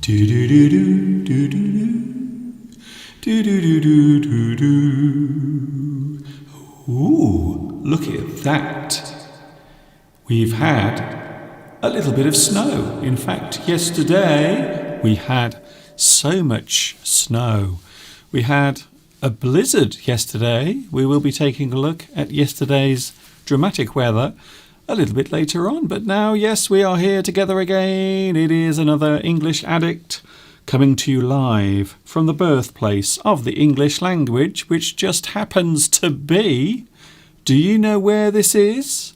Do do do do do do do do do do do. Ooh, look at that. We've had a little bit of snow. In fact, yesterday we had so much snow. We had a blizzard yesterday. We will be taking a look at yesterday's dramatic weather a little bit later on. But now, yes, we are here together again. It is another English Addict coming to you live from the birthplace of the English language, which just happens to be... Do you know where this is?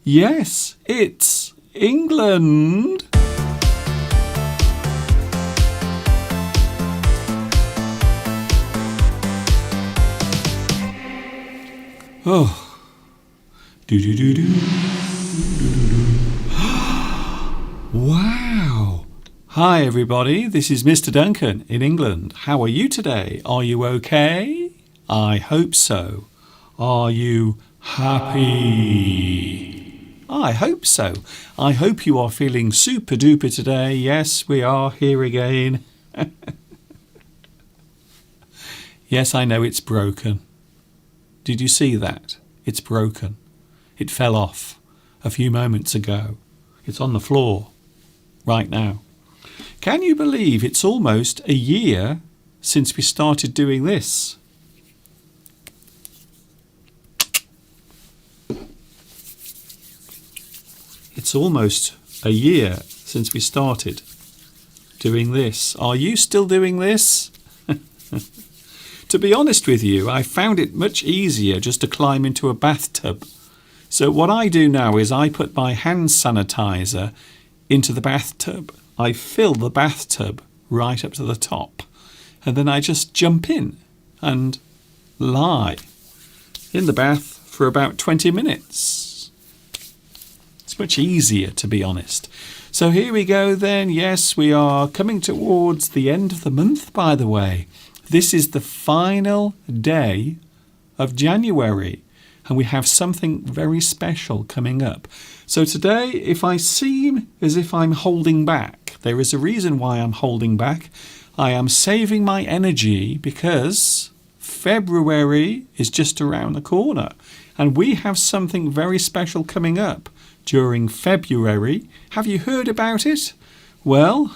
Yes, it's England. Oh. Do-do-do-do. Wow. Hi everybody, this is Mr. Duncan in England. How are you today? Are you okay? I hope so. Are you happy? I hope so. I hope you are feeling super duper today. Yes, we are here again. Yes, I know it's broken. Did you see that? It's broken. It fell off a few moments ago. It's on the floor right now. Can you believe it's almost a year since we started doing this? It's almost a year since we started doing this. Are you still doing this? To be honest with you, I found it much easier just to climb into a bathtub. So what I do now is I put my hand sanitizer into the bathtub. I fill the bathtub right up to the top. And then I just jump in and lie in the bath for about 20 minutes. It's much easier, to be honest. So here we go then. Yes, we are coming towards the end of the month, by the way. This is the final day of January. And we have something very special coming up. So today, if I seem as if I'm holding back, there is a reason why I'm holding back. I am saving my energy because February is just around the corner. And we have something very special coming up during February. Have you heard about it? Well,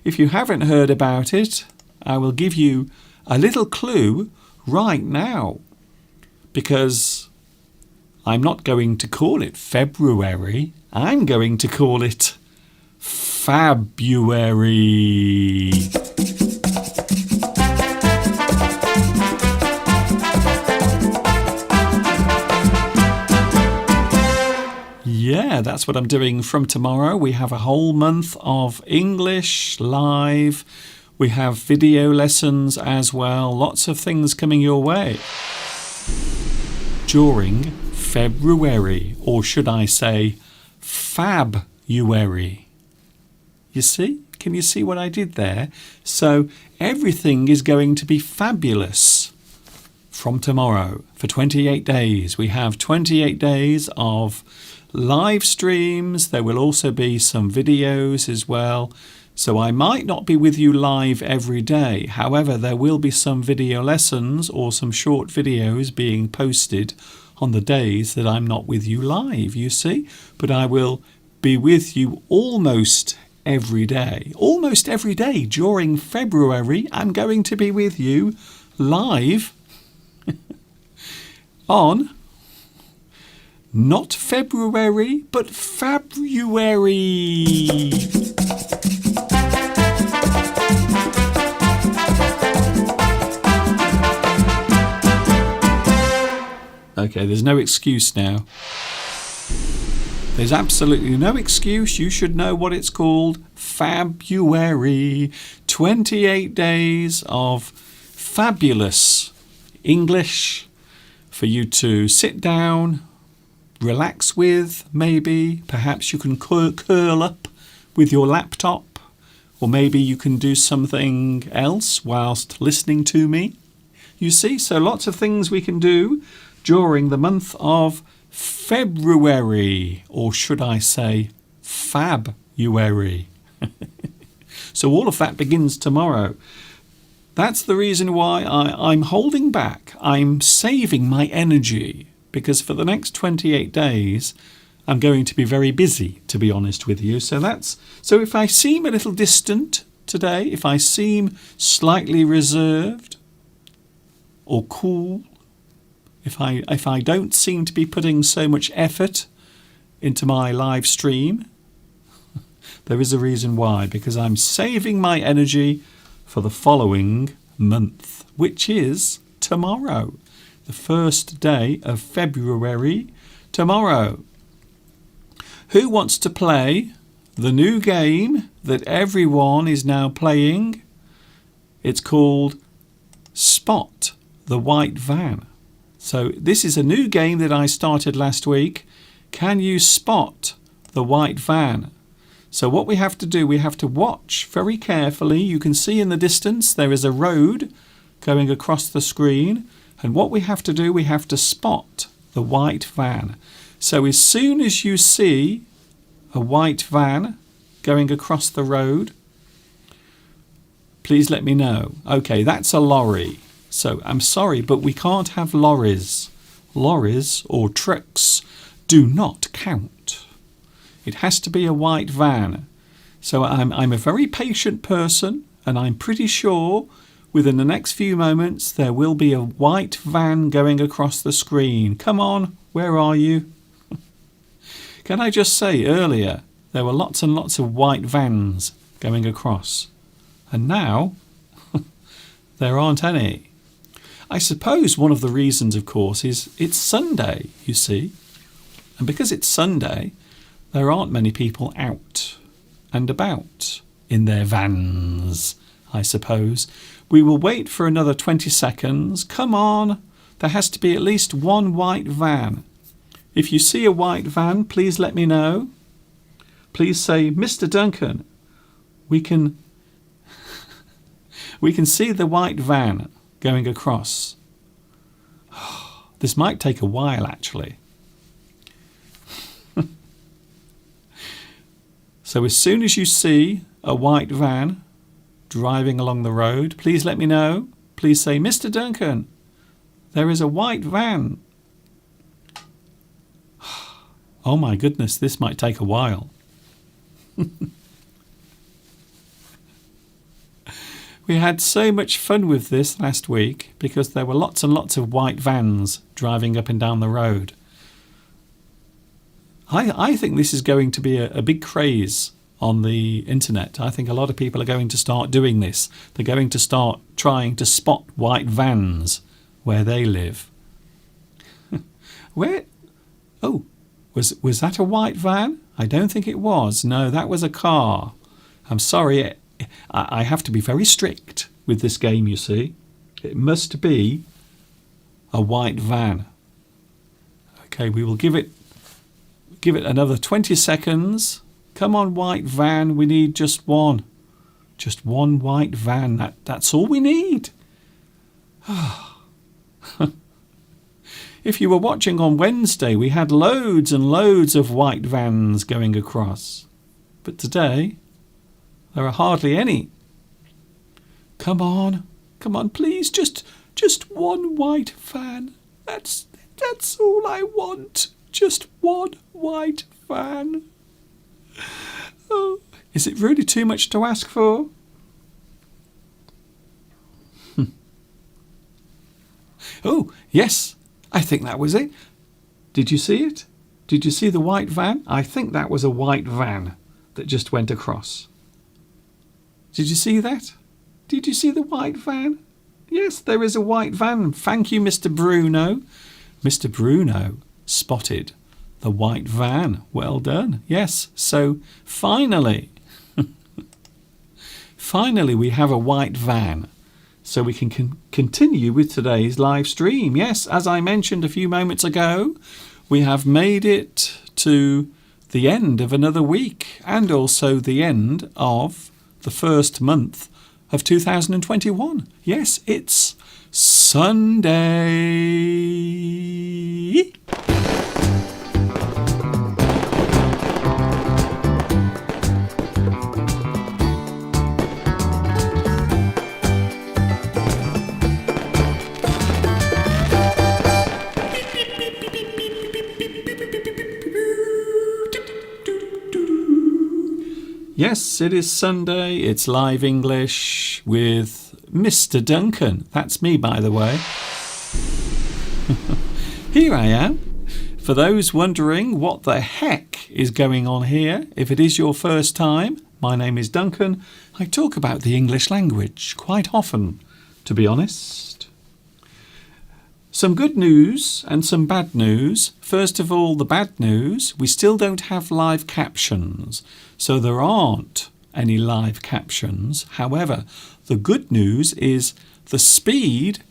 if you haven't heard about it, I will give you a little clue right now. Because I'm not going to call it February. I'm going to call it Fabuary. Yeah, that's what I'm doing from tomorrow. We have a whole month of English live. We have video lessons as well. Lots of things coming your way during February, or should I say Fabuary. You see? Can you see what I did there? So everything is going to be fabulous from tomorrow for 28 days. We have 28 days of live streams. There will also be some videos as well. So I might not be with you live every day. However, there will be some video lessons or some short videos being posted on the days that I'm not with you live, you see. But I will be with you almost every day. Almost every day during February, I'm going to be with you live on not February, but Fabuary. Okay, there's no excuse now. There's absolutely no excuse. You should know what it's called. Fabuary. 28 days of fabulous English for you to sit down, relax with, maybe. Perhaps you can curl up with your laptop. Or maybe you can do something else whilst listening to me. You see, so lots of things we can do during the month of February, or should I say Fabuary. So all of that begins tomorrow. That's the reason why I'm holding back. I'm saving my energy, because for the next 28 days, I'm going to be very busy, to be honest with you. So if I seem a little distant today, if I seem slightly reserved or cool, if I don't seem to be putting so much effort into my live stream, there is a reason why, because I'm saving my energy for the following month, which is tomorrow, the first day of February, tomorrow. Who wants to play the new game that everyone is now playing? It's called Spot the White Van. So this is a new game that I started last week. Can you spot the white van? So what we have to do, we have to watch very carefully. You can see in the distance there is a road going across the screen. And what we have to do, we have to spot the white van. So as soon as you see a white van going across the road, please let me know. Okay, that's a lorry. So I'm sorry, but we can't have lorries. Lorries or trucks do not count. It has to be a white van. So I'm a very patient person, and I'm pretty sure within the next few moments there will be a white van going across the screen. Come on, where are you? Can I just say, earlier there were lots and lots of white vans going across, and now there aren't any. I suppose one of the reasons, of course, is it's Sunday, you see. And because it's Sunday, there aren't many people out and about in their vans, I suppose. We will wait for another 20 seconds. Come on, there has to be at least one white van. If you see a white van, please let me know. Please say, Mr. Duncan, we can see the white van going across. This might take a while, actually. So as soon as you see a white van driving along the road, please let me know. Please say, Mr. Duncan, there is a white van. Oh my goodness, this might take a while. We had so much fun with this last week because there were lots and lots of white vans driving up and down the road. I think this is going to be a big craze on the internet. I think a lot of people are going to start doing this. They're going to start trying to spot white vans where they live. Where? Oh, was that a white van? I don't think it was. No, that was a car. I'm sorry. I have to be very strict with this game, you see. It must be a white van. Okay, we will give it another 20 seconds. Come on, white van, we need just one. Just one white van. That's all we need. If you were watching on Wednesday, we had loads and loads of white vans going across. But today, there are hardly any. Come on, please, just one white van. That's all I want. Just one white van. Oh, is it really too much to ask for? Oh, yes, I think that was it. Did you see it? Did you see the white van? I think that was a white van that just went across. Did you see that? Did you see the white van? Yes, there is a white van. Thank you, Mr. Bruno. Mr. Bruno spotted the white van. Well done. Yes, so finally, finally we have a white van. So we can continue with today's live stream. Yes, as I mentioned a few moments ago, we have made it to the end of another week and also the end of the first month of 2021. Yes, it's Sunday. Yes, it is Sunday. It's Live English with Mr. Duncan. That's me, by the way. Here I am. For those wondering what the heck is going on here, if it is your first time, my name is Duncan. I talk about the English language quite often, to be honest. Some good news and some bad news. First of all, the bad news, we still don't have live captions, so there aren't any live captions. However, the good news is the speed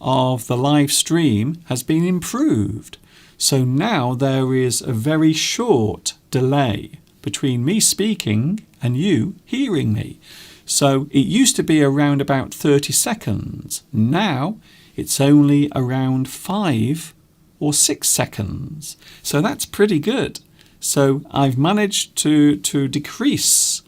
of the live stream has been improved. So now there is a very short delay between me speaking and you hearing me. So it used to be around about 30 seconds. Now it's only around 5 or 6 seconds. So that's pretty good. So I've managed to decrease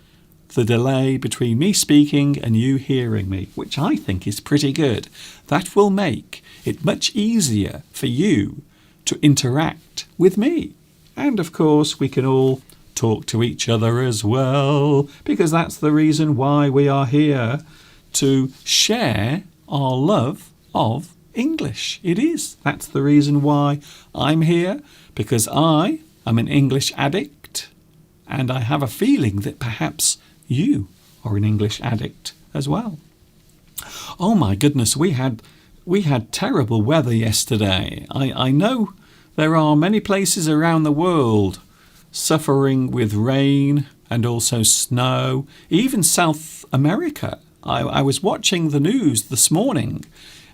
the delay between me speaking and you hearing me, which I think is pretty good. That will make it much easier for you to interact with me. And of course, we can all talk to each other as well, because that's the reason why we are here, to share our love of English. It is. That's the reason why I'm here, because I am an English addict, and I have a feeling that perhaps you are an English addict as well. Oh my goodness, we had terrible weather yesterday. I know there are many places around the world suffering with rain and also snow, even South America. I was watching the news this morning,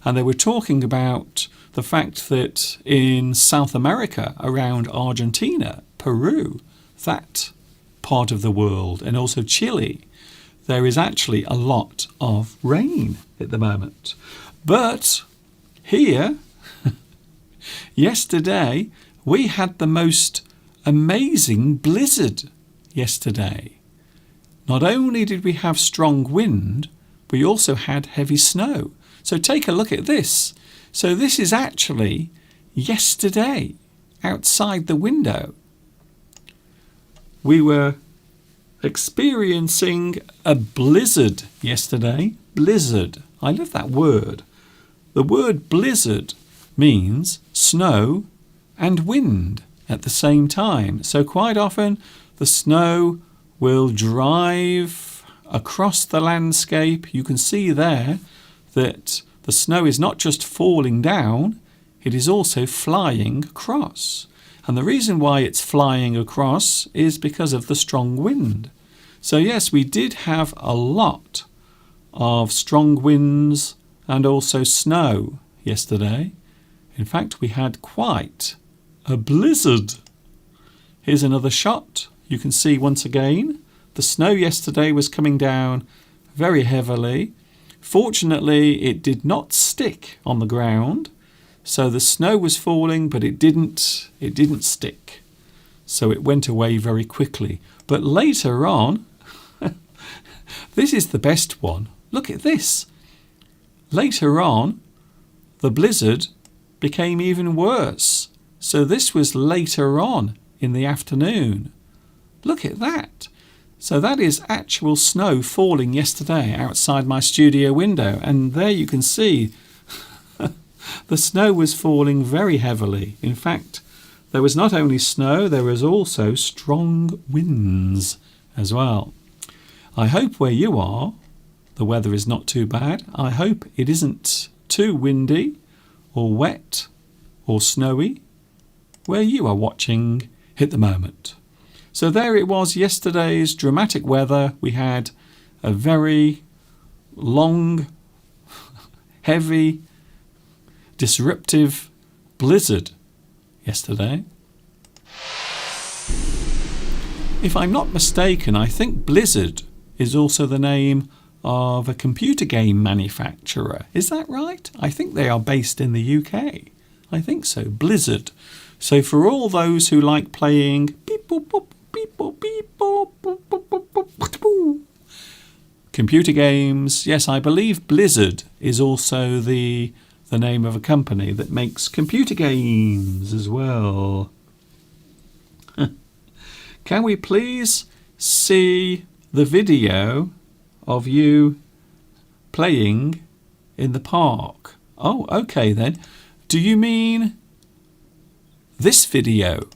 and they were talking about the fact that in South America, around Argentina, Peru, that part of the world, and also Chile, there is actually a lot of rain at the moment. But here, yesterday, we had the most amazing blizzard yesterday. Not only did we have strong wind, we also had heavy snow. So take a look at this. So this is actually yesterday outside the window. We were experiencing a blizzard yesterday. Blizzard. I love that word. The word blizzard means snow and wind at the same time. So quite often the snow will drive across the landscape. You can see there that the snow is not just falling down, it is also flying across. And the reason why it's flying across is because of the strong wind. So yes, we did have a lot of strong winds and also snow yesterday. In fact, we had quite a blizzard. Here's another shot. You can see once again, the snow yesterday was coming down very heavily. Fortunately, it did not stick on the ground. So the snow was falling, but it didn't stick. So it went away very quickly. But later on, this is the best one. Look at this. Later on, the blizzard became even worse. So this was later on in the afternoon. Look at that. So that is actual snow falling yesterday outside my studio window. And there you can see the snow was falling very heavily. In fact, there was not only snow, there was also strong winds as well. I hope where you are, the weather is not too bad. I hope it isn't too windy or wet or snowy where you are watching at the moment. So there it was, yesterday's dramatic weather. We had a very long, heavy, disruptive blizzard yesterday. If I'm not mistaken, I think Blizzard is also the name of a computer game manufacturer. Is that right? I think they are based in the UK. I think so, Blizzard. So for all those who like playing computer games, yes, I believe Blizzard is also the name of a company that makes computer games as well. Can we please see the video of you playing in the park. Oh, okay then. Do you mean this video?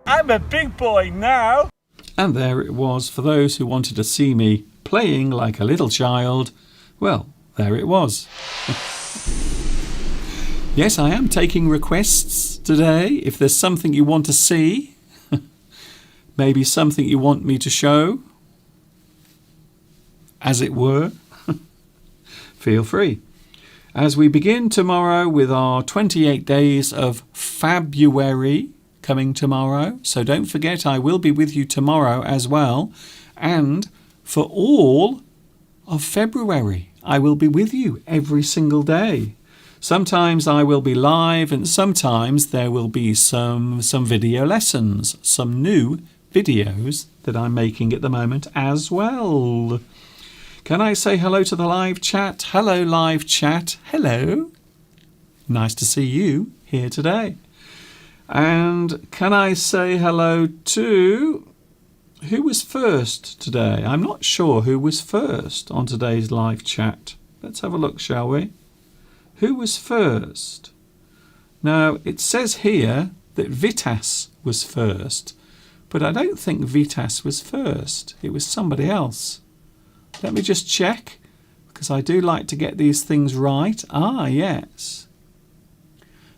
I'm a big boy now. And there it was for those who wanted to see me playing like a little child. Well, there it was. Yes, I am taking requests today. If there's something you want to see, maybe something you want me to show, as it were, feel free. As we begin tomorrow with our 28 days of February coming tomorrow. So don't forget, I will be with you tomorrow as well. And for all of February, I will be with you every single day. Sometimes I will be live and sometimes there will be some video lessons, some new videos that I'm making at the moment as well. Can I say hello to the live chat? Hello, live chat. Hello. Nice to see you here today. And can I say hello to who was first today? I'm not sure who was first on today's live chat. Let's have a look, shall we? Who was first? Now, it says here that Vitas was first, but I don't think Vitas was first. It was somebody else. Let me just check, because I do like to get these things right. Ah, yes.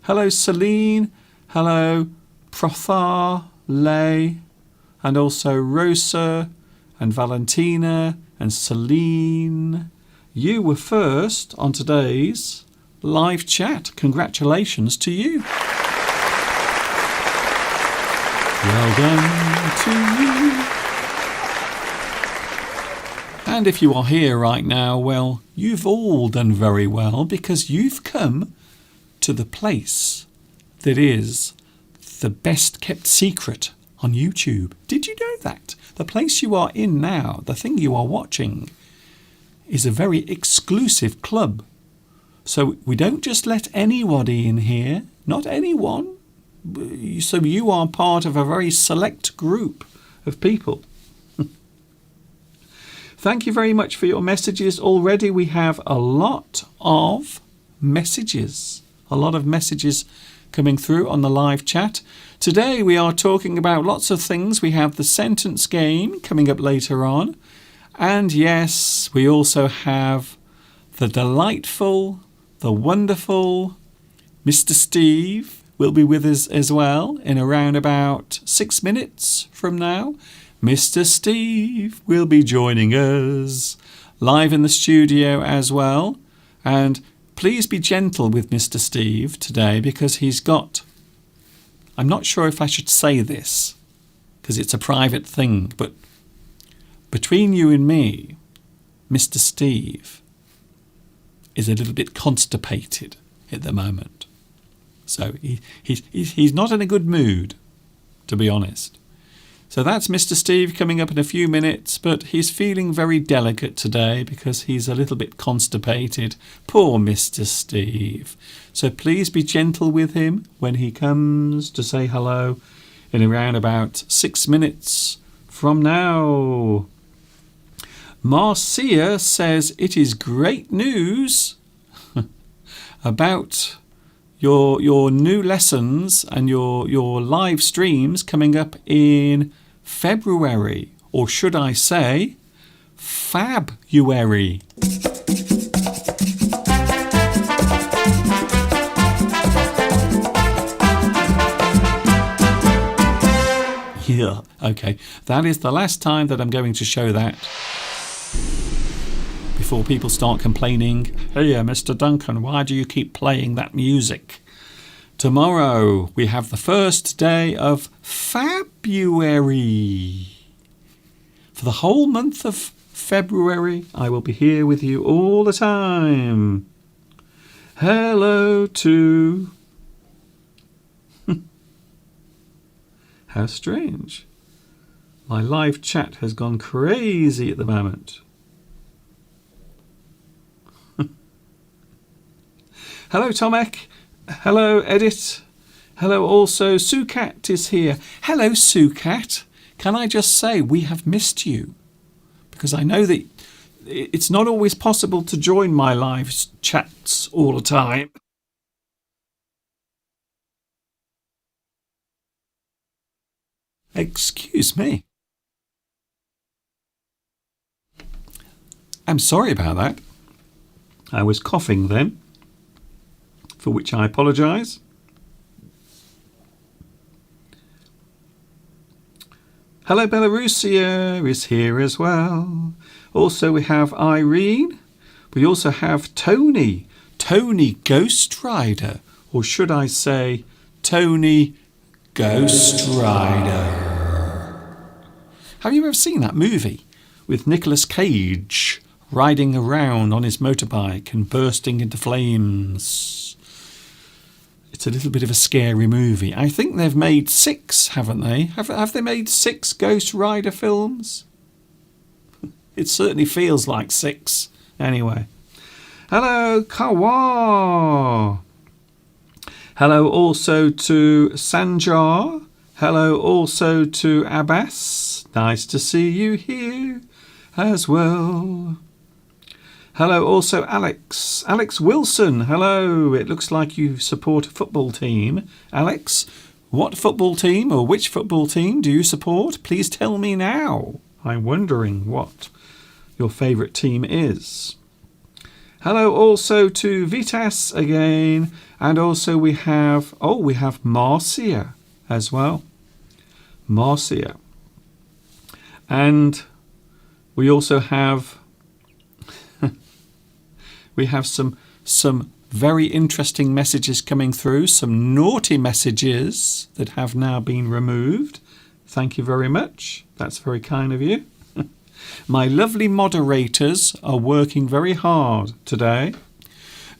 Hello, Celine. Hello, Prothar, Lay, and also Rosa, and Valentina, and Celine. You were first on today's live chat. Congratulations to you. Well done to you. And if you are here right now, well, you've all done very well because you've come to the place that is the best kept secret on YouTube. Did you know that? The place you are in now, the thing you are watching, is a very exclusive club. So we don't just let anybody in here, not anyone. So you are part of a very select group of people. Thank you very much for your messages. Already we have a lot of messages. A lot of messages coming through on the live chat. Today we are talking about lots of things. We have the sentence game coming up later on. And yes, we also have the delightful, the wonderful Mr. Steve will be with us as well in around about 6 minutes from now. Mr. Steve will be joining us live in the studio as well. And please be gentle with Mr. Steve today because he's got... I'm not sure if I should say this because it's a private thing, but between you and me, Mr. Steve is a little bit constipated at the moment. So he's not in a good mood, to be honest. So that's Mr. Steve coming up in a few minutes, but he's feeling very delicate today because he's a little bit constipated. Poor Mr. Steve. So please be gentle with him when he comes to say hello in around about 6 minutes from now. Marcia says it is great news about your new lessons and your live streams coming up in February, or should I say Fabuary. Yeah, okay. That is the last time that I'm going to show that before people start complaining, "Hey, Mr. Duncan, why do you keep playing that music?" Tomorrow we have the first day of February. For the whole month of February. I will be here with you all the time. Hello to... How strange. My live chat has gone crazy at the moment. Hello, Tomek. Hello, Edit. Hello, also, Sukat is here. Hello, Sukat. Can I just say we have missed you? Because I know that it's not always possible to join my live chats all the time. Excuse me. I'm sorry about that. I was coughing then, for which I apologise. Hello, Belarusia is here as well. Also, we have Irene. We also have Tony. Tony Ghost Rider. Or should I say, Tony Ghost Rider. Have you ever seen that movie with Nicolas Cage riding around on his motorbike and bursting into flames? It's a little bit of a scary movie. I think they've made 6, haven't they? Have they made 6 Ghost Rider films? It certainly feels like 6. Anyway. Hello, Kawa. Hello also to Sanjar. Hello also to Abbas. Nice to see you here as well. Hello also Alex. Alex Wilson. Hello. It looks like you support a football team. Alex, what football team or which football team do you support? Please tell me now. I'm wondering what your favourite team is. Hello also to Vitas again. And also we have Marcia as well. Marcia. And we also have some very interesting messages coming through, some naughty messages that have now been removed. Thank you very much. That's very kind of you. My lovely moderators are working very hard today.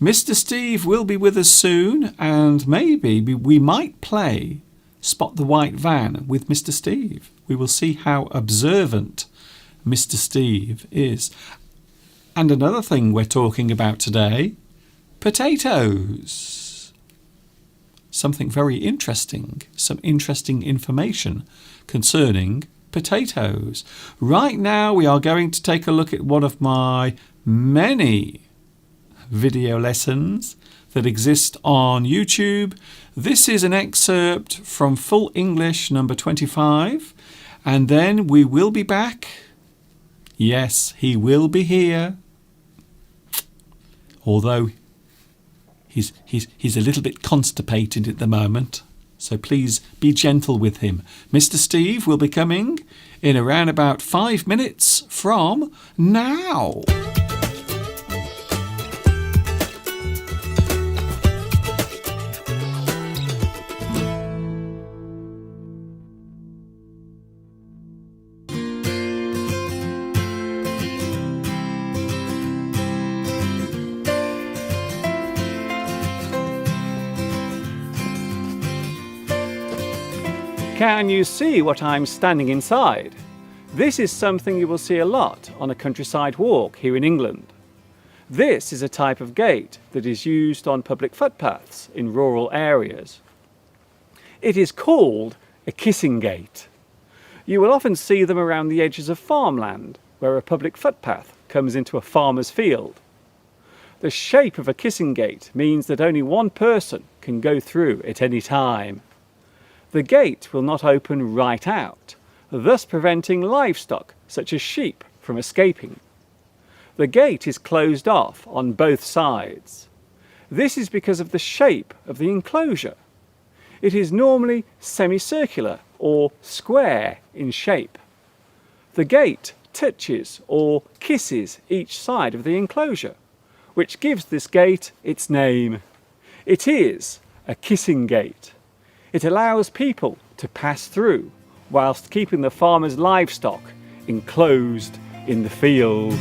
Mr. Steve will be with us soon, and maybe we might play Spot the White Van with Mr. Steve. We will see how observant Mr. Steve is. And another thing we're talking about today, potatoes. Something very interesting, some interesting information concerning potatoes. Right now we are going to take a look at one of my many video lessons that exist on YouTube. This is an excerpt from Full English number 25, and then we will be back. Yes, he will be here. Although he's a little bit constipated at the moment, so please be gentle with him. Mr. Steve will be coming in around about 5 minutes from now. Can you see what I'm standing inside? This is something you will see a lot on a countryside walk here in England. This is a type of gate that is used on public footpaths in rural areas. It is called a kissing gate. You will often see them around the edges of farmland where a public footpath comes into a farmer's field. The shape of a kissing gate means that only one person can go through at any time. The gate will not open right out, thus preventing livestock such as sheep from escaping. The gate is closed off on both sides. This is because of the shape of the enclosure. It is normally semicircular or square in shape. The gate touches or kisses each side of the enclosure, which gives this gate its name. It is a kissing gate. It allows people to pass through whilst keeping the farmer's livestock enclosed in the field.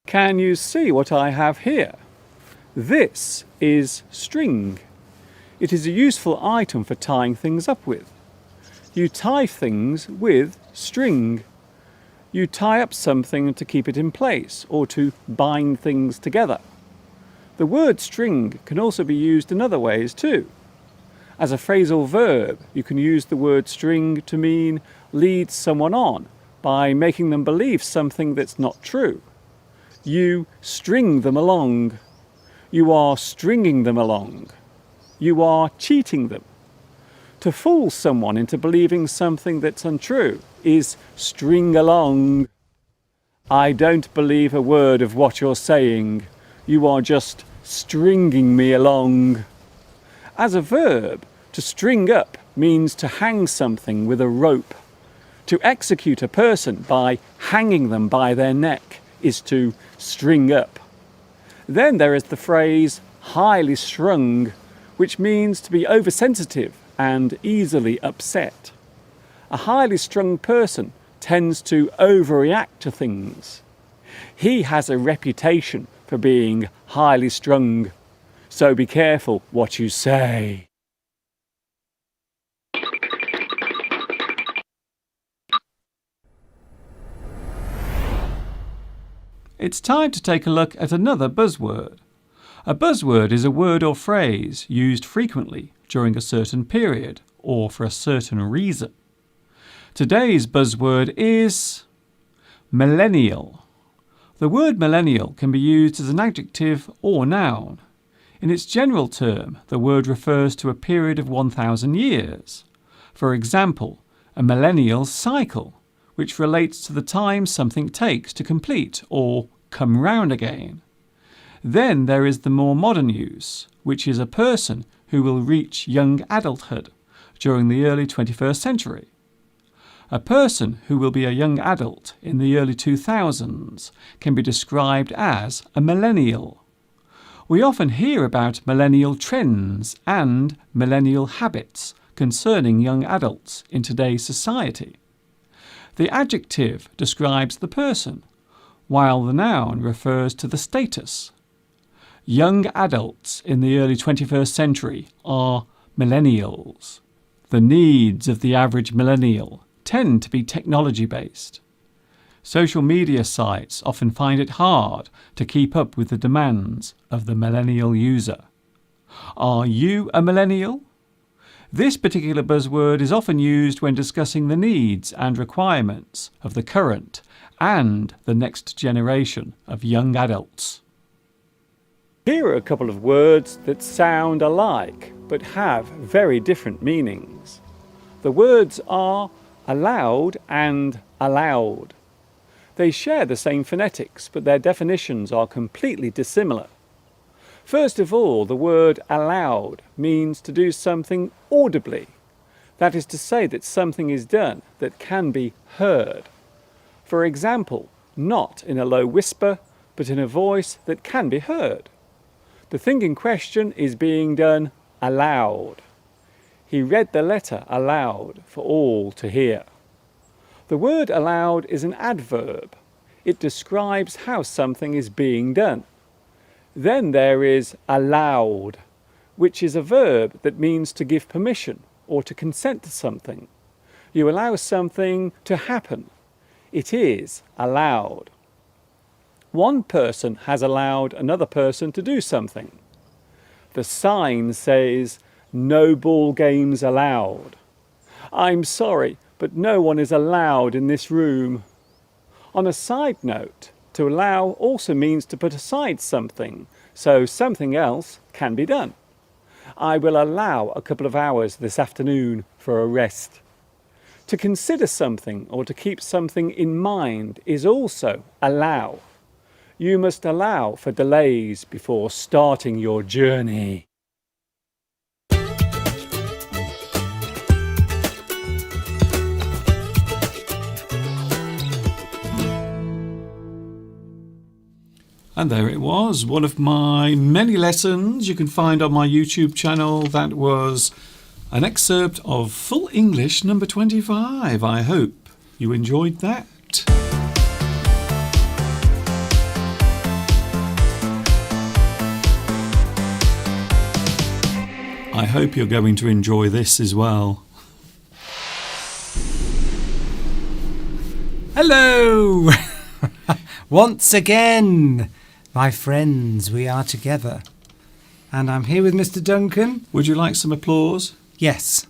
Can you see what I have here? This is string. It is a useful item for tying things up with. You tie things with string. You tie up something to keep it in place or to bind things together. The word string can also be used in other ways too. As a phrasal verb, you can use the word string to mean lead someone on by making them believe something that's not true. You string them along. You are stringing them along. You are cheating them. To fool someone into believing something that's untrue is string along. I don't believe a word of what you're saying. You are just stringing me along. As a verb, to string up means to hang something with a rope. To execute a person by hanging them by their neck is to string up. Then there is the phrase highly strung, which means to be oversensitive and easily upset. A highly strung person tends to overreact to things. He has a reputation for being highly strung, so be careful what you say. It's time to take a look at another buzzword. A buzzword is a word or phrase used frequently during a certain period or for a certain reason. Today's buzzword is millennial. The word millennial can be used as an adjective or noun. In its general term, the word refers to a period of 1,000 years. For example, a millennial cycle, which relates to the time something takes to complete or come round again. Then there is the more modern use, which is a person who will reach young adulthood during the early 21st century. A person who will be a young adult in the early 2000s can be described as a millennial. We often hear about millennial trends and millennial habits concerning young adults in today's society. The adjective describes the person, while the noun refers to the status. Young adults in the early 21st century are millennials. The needs of the average millennial tend to be technology-based. Social media sites often find it hard to keep up with the demands of the millennial user. Are you a millennial? This particular buzzword is often used when discussing the needs and requirements of the current and the next generation of young adults. Here are a couple of words that sound alike but have very different meanings. The words are allowed and allowed. They share the same phonetics, but their definitions are completely dissimilar. First of all, the word allowed means to do something audibly. That is to say that something is done that can be heard. For example, not in a low whisper, but in a voice that can be heard. The thing in question is being done aloud. He read the letter aloud for all to hear. The word allowed is an adverb. It describes how something is being done. Then there is allowed, which is a verb that means to give permission or to consent to something. You allow something to happen. It is allowed. One person has allowed another person to do something. The sign says, "No ball games allowed." I'm sorry, but no one is allowed in this room. On a side note, to allow also means to put aside something, so something else can be done. I will allow a couple of hours this afternoon for a rest. To consider something or to keep something in mind is also allow. You must allow for delays before starting your journey. And there it was, one of my many lessons you can find on my YouTube channel. That was an excerpt of Full English number 25. I hope you enjoyed that. I hope you're going to enjoy this as well. Hello! Once again, my friends, we are together. And I'm here with Mr. Duncan. Would you like some applause? Yes.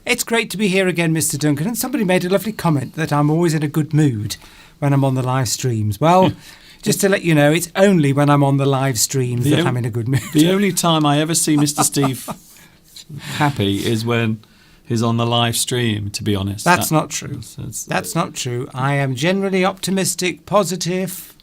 It's great to be here again, Mr. Duncan. And somebody made a lovely comment that I'm always in a good mood when I'm on the live streams. Well, just to let you know, it's only when I'm on the live streams that I'm in a good mood. The only time I ever see Mr. Steve happy is when he's on the live stream, to be honest. That's not true. That's not true. I am generally optimistic, positive.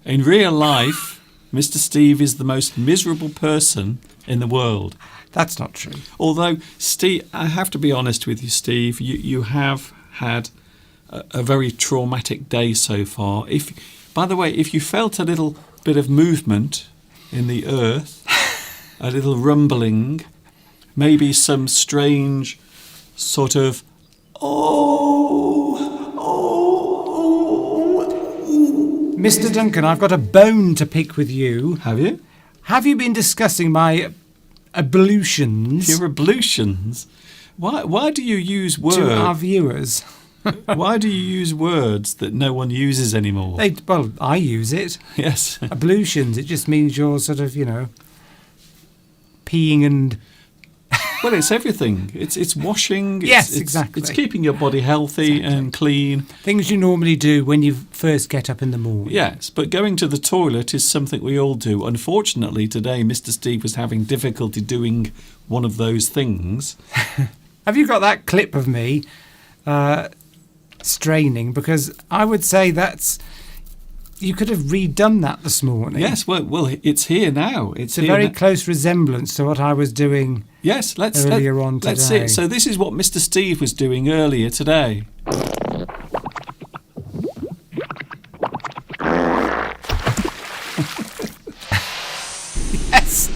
In real life, Mr. Steve is the most miserable person in the world. That's not true. Although, Steve, I have to be honest with you, Steve, you have had a very traumatic day so far. By the way, if you felt a little bit of movement in the earth, a little rumbling, maybe some strange sort of, Mr. Duncan, I've got a bone to pick with you. Have you? Have you been discussing my ablutions Your ablutions? Why do you use words? to our viewers? Why do you use words that no one uses anymore? Well, I use it. Yes. Ablutions, it just means you're sort of, peeing and... Well, it's everything. It's washing. Yes, exactly. It's keeping your body healthy and clean. things you normally do when you first get up in the morning. Yes, but going to the toilet is something we all do. Unfortunately, today Mr. Steve was having difficulty doing one of those things. Have you got that clip of me straining? Because I would say you could have redone that this morning. Yes, well, it's here now. It's a very close resemblance to what I was doing earlier on today. Let's see it. So this is what Mr. Steve was doing earlier today. Yes.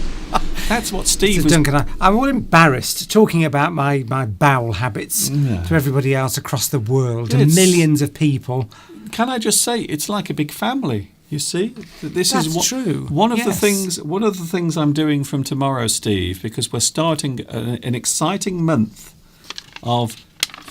That's what Steve So was... Duncan, I'm all embarrassed talking about my bowel habits to everybody else across the world and It's- millions of people. Can I just say, it's like a big family. You see, this That's is true. One of the Yes. things I'm doing from tomorrow, Steve, because we're starting an exciting month of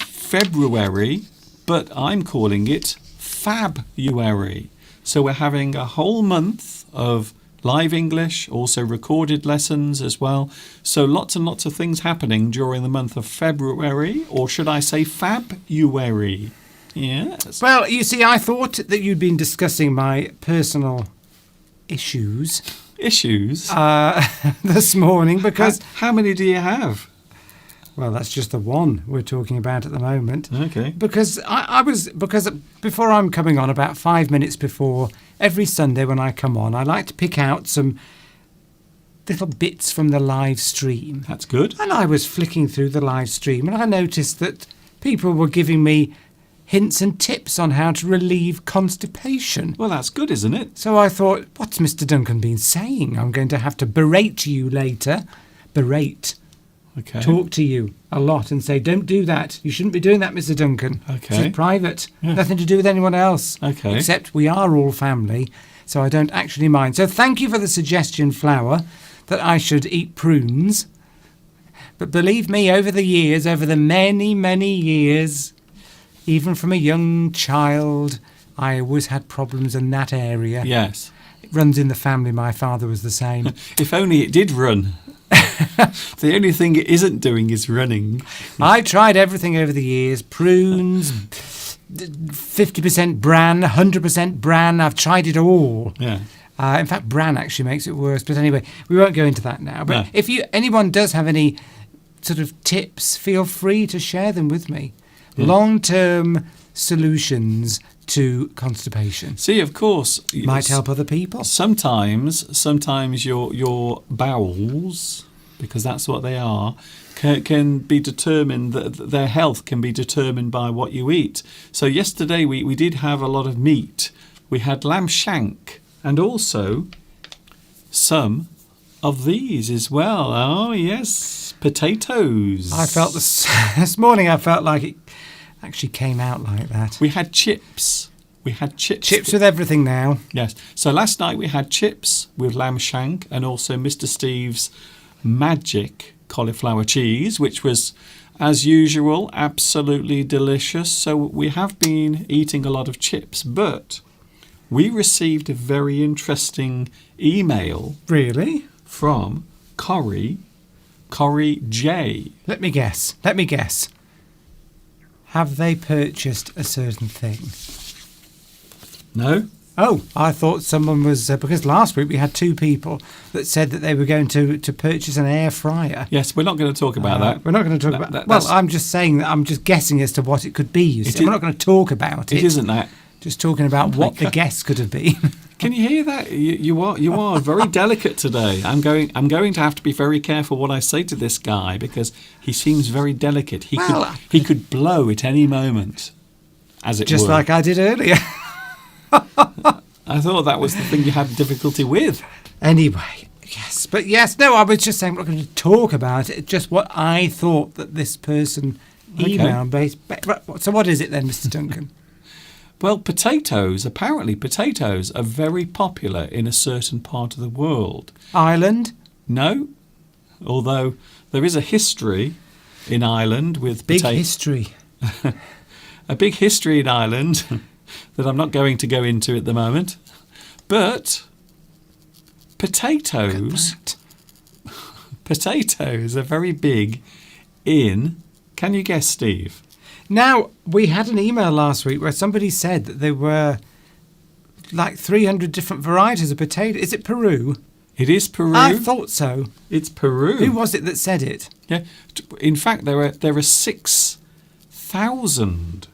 February, but I'm calling it Fabuary. So we're having a whole month of live English, also recorded lessons as well. So lots and lots of things happening during the month of February, or should I say Fabuary? Yes. Well, you see, I thought that you'd been discussing my personal issues Issues? this morning because... How many do you have? Well, that's just the one we're talking about at the moment. Okay. Because because before I'm coming on, about 5 minutes before, every Sunday when I come on, I like to pick out some little bits from the live stream. That's good. And I was flicking through the live stream and I noticed that people were giving me hints and tips on how to relieve constipation. Well, that's good, isn't it? So I thought, what's Mr. Duncan been saying? I'm going to have to berate you later. Berate. Okay. Talk to you a lot and say, don't do that. You shouldn't be doing that, Mr. Duncan. Okay. This is private. Yeah. Nothing to do with anyone else. Okay. Except we are all family, so I don't actually mind. So thank you for the suggestion, Flower, that I should eat prunes. But believe me, over the many, many years, even from a young child, I always had problems in that area. Yes. It runs in the family. My father was the same. If only it did run. The only thing it isn't doing is running. I tried everything over the years. Prunes, 50% bran, 100% bran. I've tried it all. Yeah. In fact, bran actually makes it worse. But anyway, we won't go into that now. But No. if anyone does have any sort of tips, feel free to share them with me. Yeah. Long-term solutions to constipation. See, of course, Might help other people. Sometimes your bowels because that's what they are, can be determined, that their health can be determined by what you eat. So yesterday we did have a lot of meat. We had lamb shank and also some of these as well. Oh, yes, potatoes. I felt this morning, I felt like it actually came out like that. We had chips. Chips with everything now. Yes. So last night we had chips with lamb shank and also Mr. Steve's magic cauliflower cheese, which was, as usual, absolutely delicious. So we have been eating a lot of chips, but we received a very interesting email. Really? From Corrie J. Let me guess. Have they purchased a certain thing? No? Oh, I thought someone was... because last week we had two people that said that they were going to purchase an air fryer. Yes, we're not going to talk about that. We're not going to talk about that. Well, I'm just saying that I'm just guessing as to what it could be. You see. We're not going to talk about it. It isn't that. Just talking about what the guess could have been. Can you hear that? You are very delicate today. I'm going to have to be very careful what I say to this guy because he seems very delicate. He could blow at any moment, as it just were. like I did earlier. I thought that was the thing you had difficulty with. Anyway, yes. But yes, no, I was just saying we're not going to talk about it. Just what I thought that this person emailed. So what is it then, Mr. Duncan? Well, apparently potatoes are very popular in a certain part of the world. Ireland? No, although there is a history in Ireland with big history. A big history in Ireland that I'm not going to go into at the moment. But potatoes are very big in... Can you guess, Steve? Now, we had an email last week where somebody said that there were like 300 different varieties of potato. Is it Peru? It is Peru. I thought so. It's Peru. Who was it that said it? Yeah. In fact, there are 6,000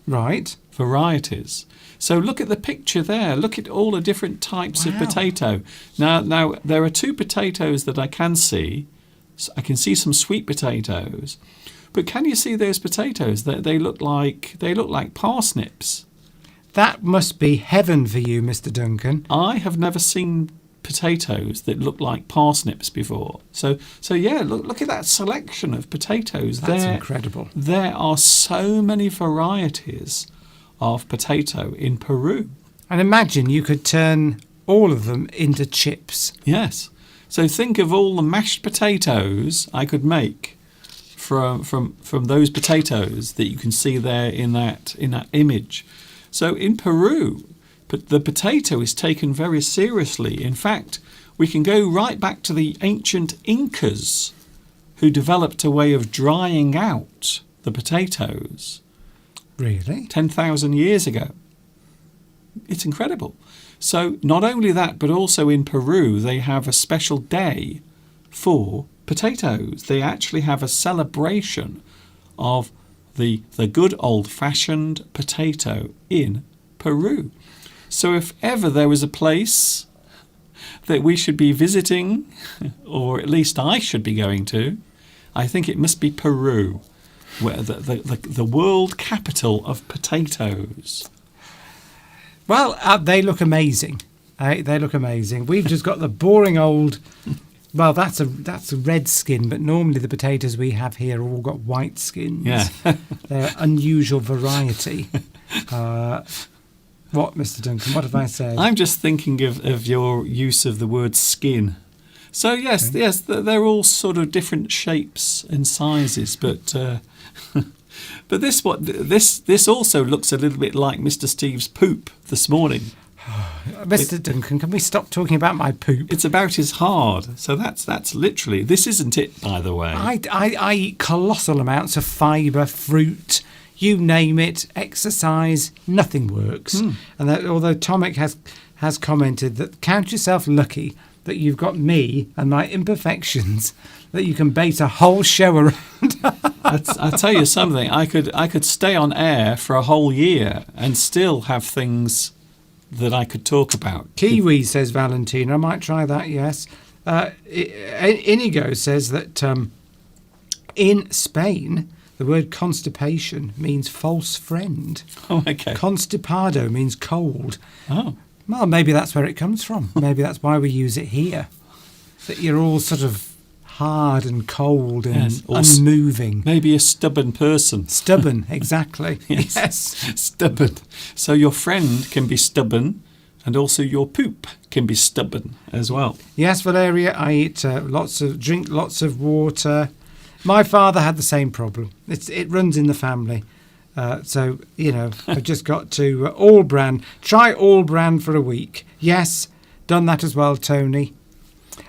varieties. So look at the picture there. Look at all the different types of potato. Now there are two potatoes that I can see. I can see some sweet potatoes. But can you see those potatoes? They look like parsnips. That must be heaven for you, Mr. Duncan. I have never seen potatoes that look like parsnips before. So yeah, look at that selection of potatoes. That's incredible. There are so many varieties of potato in Peru. And imagine you could turn all of them into chips. Yes. So think of all the mashed potatoes I could make from those potatoes that you can see there in that image. So in Peru, the potato is taken very seriously. In fact, we can go right back to the ancient Incas who developed a way of drying out the potatoes. Really? 10,000 years ago. It's incredible. So not only that, but also in Peru, they have a special day for potatoes. They actually have a celebration of the good old-fashioned potato in Peru. So if ever there was a place that we should be visiting, or at least I should be going to, I think it must be Peru, where the world capital of potatoes. Well, they look amazing. They look amazing. We've just got the boring old... Well, that's a red skin, but normally the potatoes we have here all got white skins. Yeah. They're unusual variety. What, Mr. Duncan? What have I said? I'm just thinking of your use of the word skin. So yes, they're all sort of different shapes and sizes, but but this also looks a little bit like Mr. Steve's poop this morning. Mr. Duncan, can we stop talking about my poop? It's about as hard. So that's literally... This isn't it, by the way. I eat colossal amounts of fibre, fruit, you name it, exercise, nothing works. And although Tomek has commented that count yourself lucky that you've got me and my imperfections that you can base a whole show around. I'll tell you something. I could stay on air for a whole year and still have things that I could talk about. Kiwi, says Valentina. I might try that, yes. Inigo says that in Spain, the word constipation means false friend. Oh, okay. Constipado means cold. Oh, Well, maybe that's where it comes from. Maybe that's why we use it here. That you're all sort of hard and cold and Yes, or unmoving. maybe a stubborn person. Stubborn, exactly. Yes. Yes. Stubborn. So your friend can be stubborn, and also your poop can be stubborn as well. Yes, Valeria, I eat drink lots of water. My father had the same problem. It runs in the family. So, I've just got to All Brand. Try All Brand for a week. Yes, done that as well, Tony.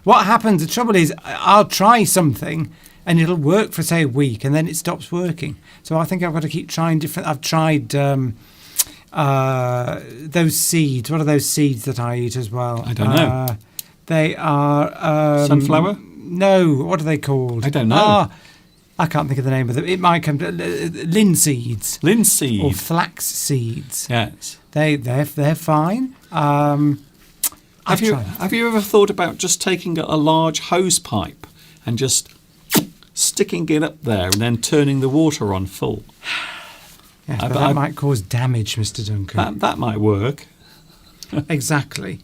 What happens, the trouble is, I'll try something and it'll work for, say, a week and then it stops working. So I think I've got to keep trying different. I've tried those seeds. What are those seeds that I eat as well? I don't know. They are... Sunflower? No, what are they called? I don't know. I can't think of the name of them. It might come to linseeds. Linseed. Or flax seeds. Yes. They're fine. Have you ever thought about just taking a large hose pipe and just sticking it up there and then turning the water on full? Yes, but that might cause damage, Mr. Duncan. That might work. Exactly.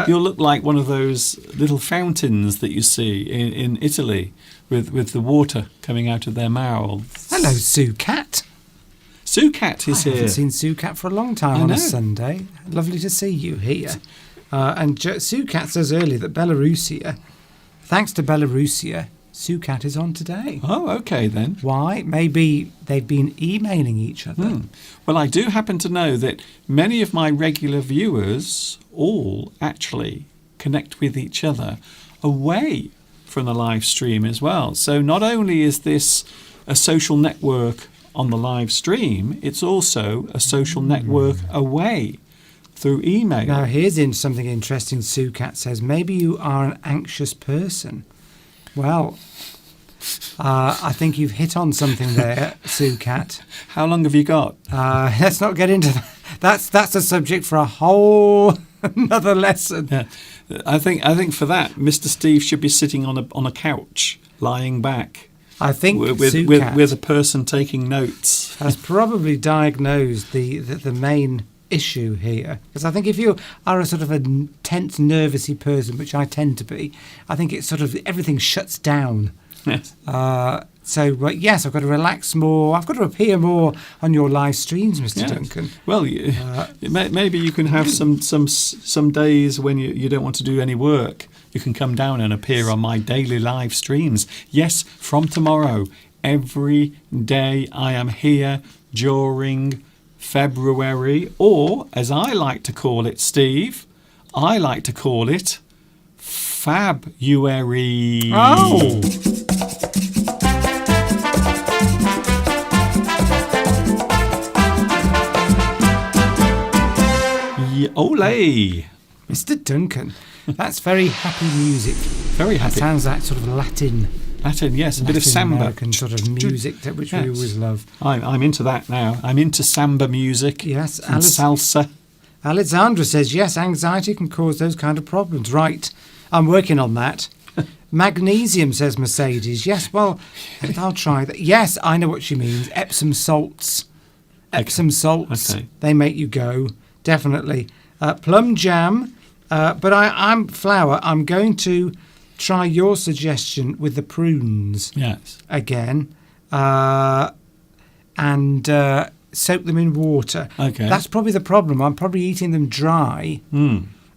You'll look like one of those little fountains that you see in Italy with the water coming out of their mouths. Hello, Sue Cat. Sue Cat is I here. haven't seen Sue Cat for a long time I on know. a Sunday. Lovely to see you here. And Sue Cat says earlier that Belarusia, thanks to Belarusia, Sue Cat is on today. Oh, okay then. Why? Maybe they've been emailing each other. Well, I do happen to know that many of my regular viewers all actually connect with each other away from the live stream as well. So not only is this a social network on the live stream, it's also a social network away through email. Now, here's something interesting. Sue Cat says, maybe you are an anxious person. Well, I think you've hit on something there, Sue Cat. How long have you got? Let's not get into that. That's a subject for a whole another lesson. Yeah. I think for that, Mr. Steve should be sitting on a couch, lying back, I think Sue Cat with a person taking notes. has probably diagnosed the main issue here. Because I think if you are a sort of a tense, nervousy person, which I tend to be, I think it's sort of everything shuts down. Yes. Yes, I've got to relax more. I've got to appear more on your live streams, Mr. Yes. Duncan. Well, maybe you can have some days when you don't want to do any work. You can come down and appear on my daily live streams. Yes, from tomorrow, every day I am here during February, or as I like to call it, Steve, I like to call it Fabuary. Oh! Ole! Mr. Duncan, that's very happy music. Very That happy. sounds like sort of Latin, Yes, a bit of samba. American sort of music which we always love. I'm into that now. I'm into samba music. Yes, and salsa. Alexandra says, yes, anxiety can cause those kind of problems. Right, I'm working on that. Magnesium, says Mercedes. Yes, well, I'll try that. Yes, I know what she means. Epsom salts. Epsom salts. Okay. They make you go. Definitely. Plum jam. But I'm flour. I'm going to try your suggestion with the prunes Yes. again. And soak them in water. Okay. That's probably the problem. I'm probably eating them dry.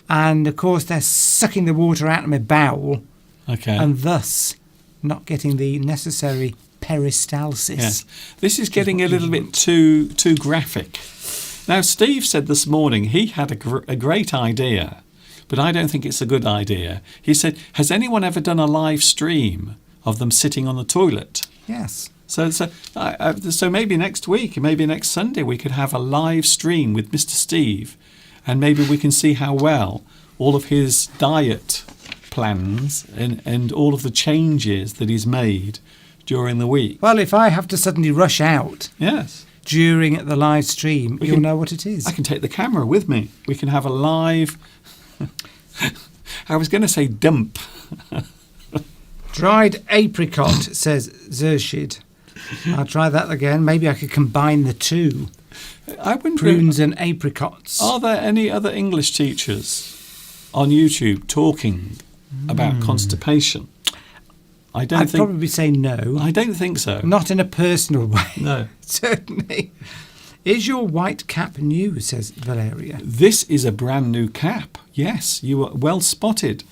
And, of course, they're sucking the water out of my bowel Okay. and thus not getting the necessary peristalsis. Yes. This is getting a little bit too graphic. Now, Steve said this morning he had a great idea, but I don't think it's a good idea. He said, has anyone ever done a live stream of them sitting on the toilet? Yes. So maybe next week, maybe next Sunday, we could have a live stream with Mr. Steve, and maybe we can see how well all of his diet plans and all of the changes that he's made during the week. Well, if I have to suddenly rush out Yes. during the live stream, you'll can- know what it is. I can take the camera with me. We can have a live... I was going to say dump. Dried apricot, says Zershid. I'll try that again. Maybe I could combine the two. I wonder, Prunes and apricots. are there any other English teachers on YouTube talking about constipation? I don't I'd think. probably say no. I don't think so. Not in a personal way. No. Certainly. Is your white cap new, says Valeria. This is a brand new cap. Yes, you were well spotted.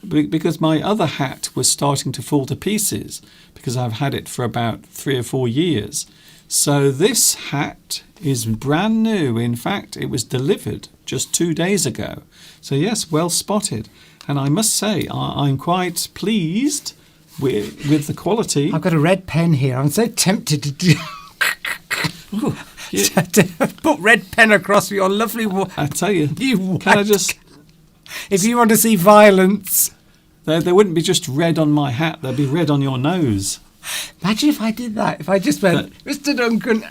Because my other hat was starting to fall to pieces because I've had it for about 3 or 4 years. So this hat is brand new. In fact, it was delivered just 2 days ago. So yes, well spotted. And I must say, I'm quite pleased with the quality. I've got a red pen here. I'm so tempted to do... to put red pen across your lovely... I tell you, You can I white just... If you want to see violence... There wouldn't be just red on my hat, there'd be red on your nose. Imagine if I did that. If I just went, Mr. Duncan,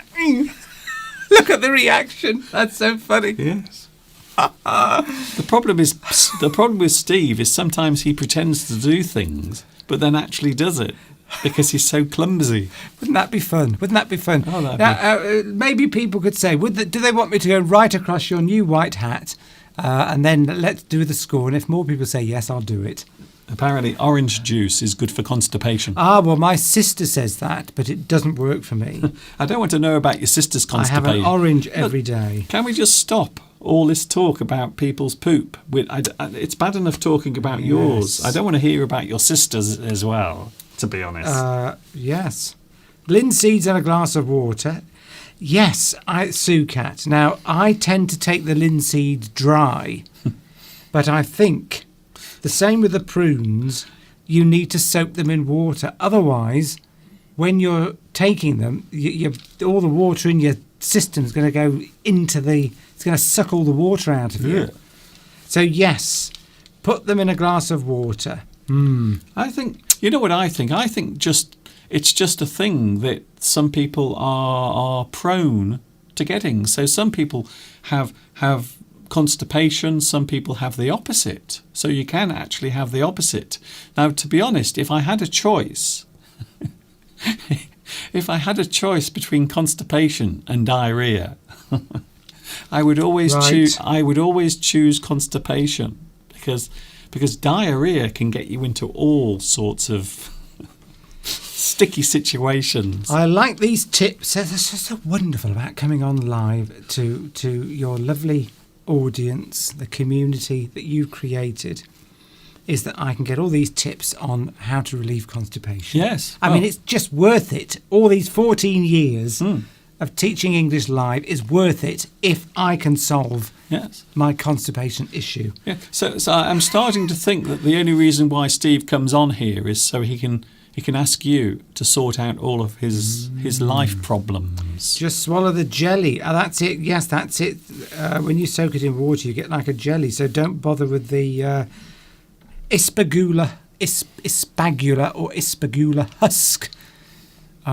look at the reaction. That's so funny. Yes. The problem with Steve is sometimes he pretends to do things, but then actually does it because he's so clumsy. Wouldn't that be fun? Wouldn't that be fun? Oh, that'd Now, maybe people could say, do they want me to go right across your new white hat? And then let's do the score. And if more people say yes, I'll do it. Apparently, orange juice is good for constipation. Ah, well, my sister says that, but it doesn't work for me. I don't want to know about your sister's I have constipation. an orange every day. Can we just stop all this talk about people's poop? It's bad enough talking about yours. I don't want to hear about your sister's as well, to be honest. Yes. Linseeds and a glass of water. Yes, Sukat. Now, I tend to take the linseed dry, but I think the same with the prunes, you need to soak them in water. Otherwise, when you're taking them, all the water in your system is going to go it's going to suck all the water out of you. So, yes, put them in a glass of water. I think, you know what I think? I think it's just a thing that some people are prone to getting. So some people have constipation, some people have the opposite. So you can actually have the opposite. Now, to be honest, if I had a choice, between constipation and diarrhea, I would always choose constipation because diarrhea can get you into all sorts of sticky situations. I like these tips. That's just so wonderful about coming on live to your lovely audience, the community that you've created, is that I can get all these tips on how to relieve constipation. Yes. I mean, it's just worth it. All these 14 years of teaching English live is worth it if I can solve my constipation issue. Yeah. So I'm starting to think that the only reason why Steve comes on here is so he can ask you to sort out all of his life problems. Just swallow the jelly. That's it. Yes, that's it. When you soak it in water, you get like a jelly. So don't bother with the ispagula or ispagula husk,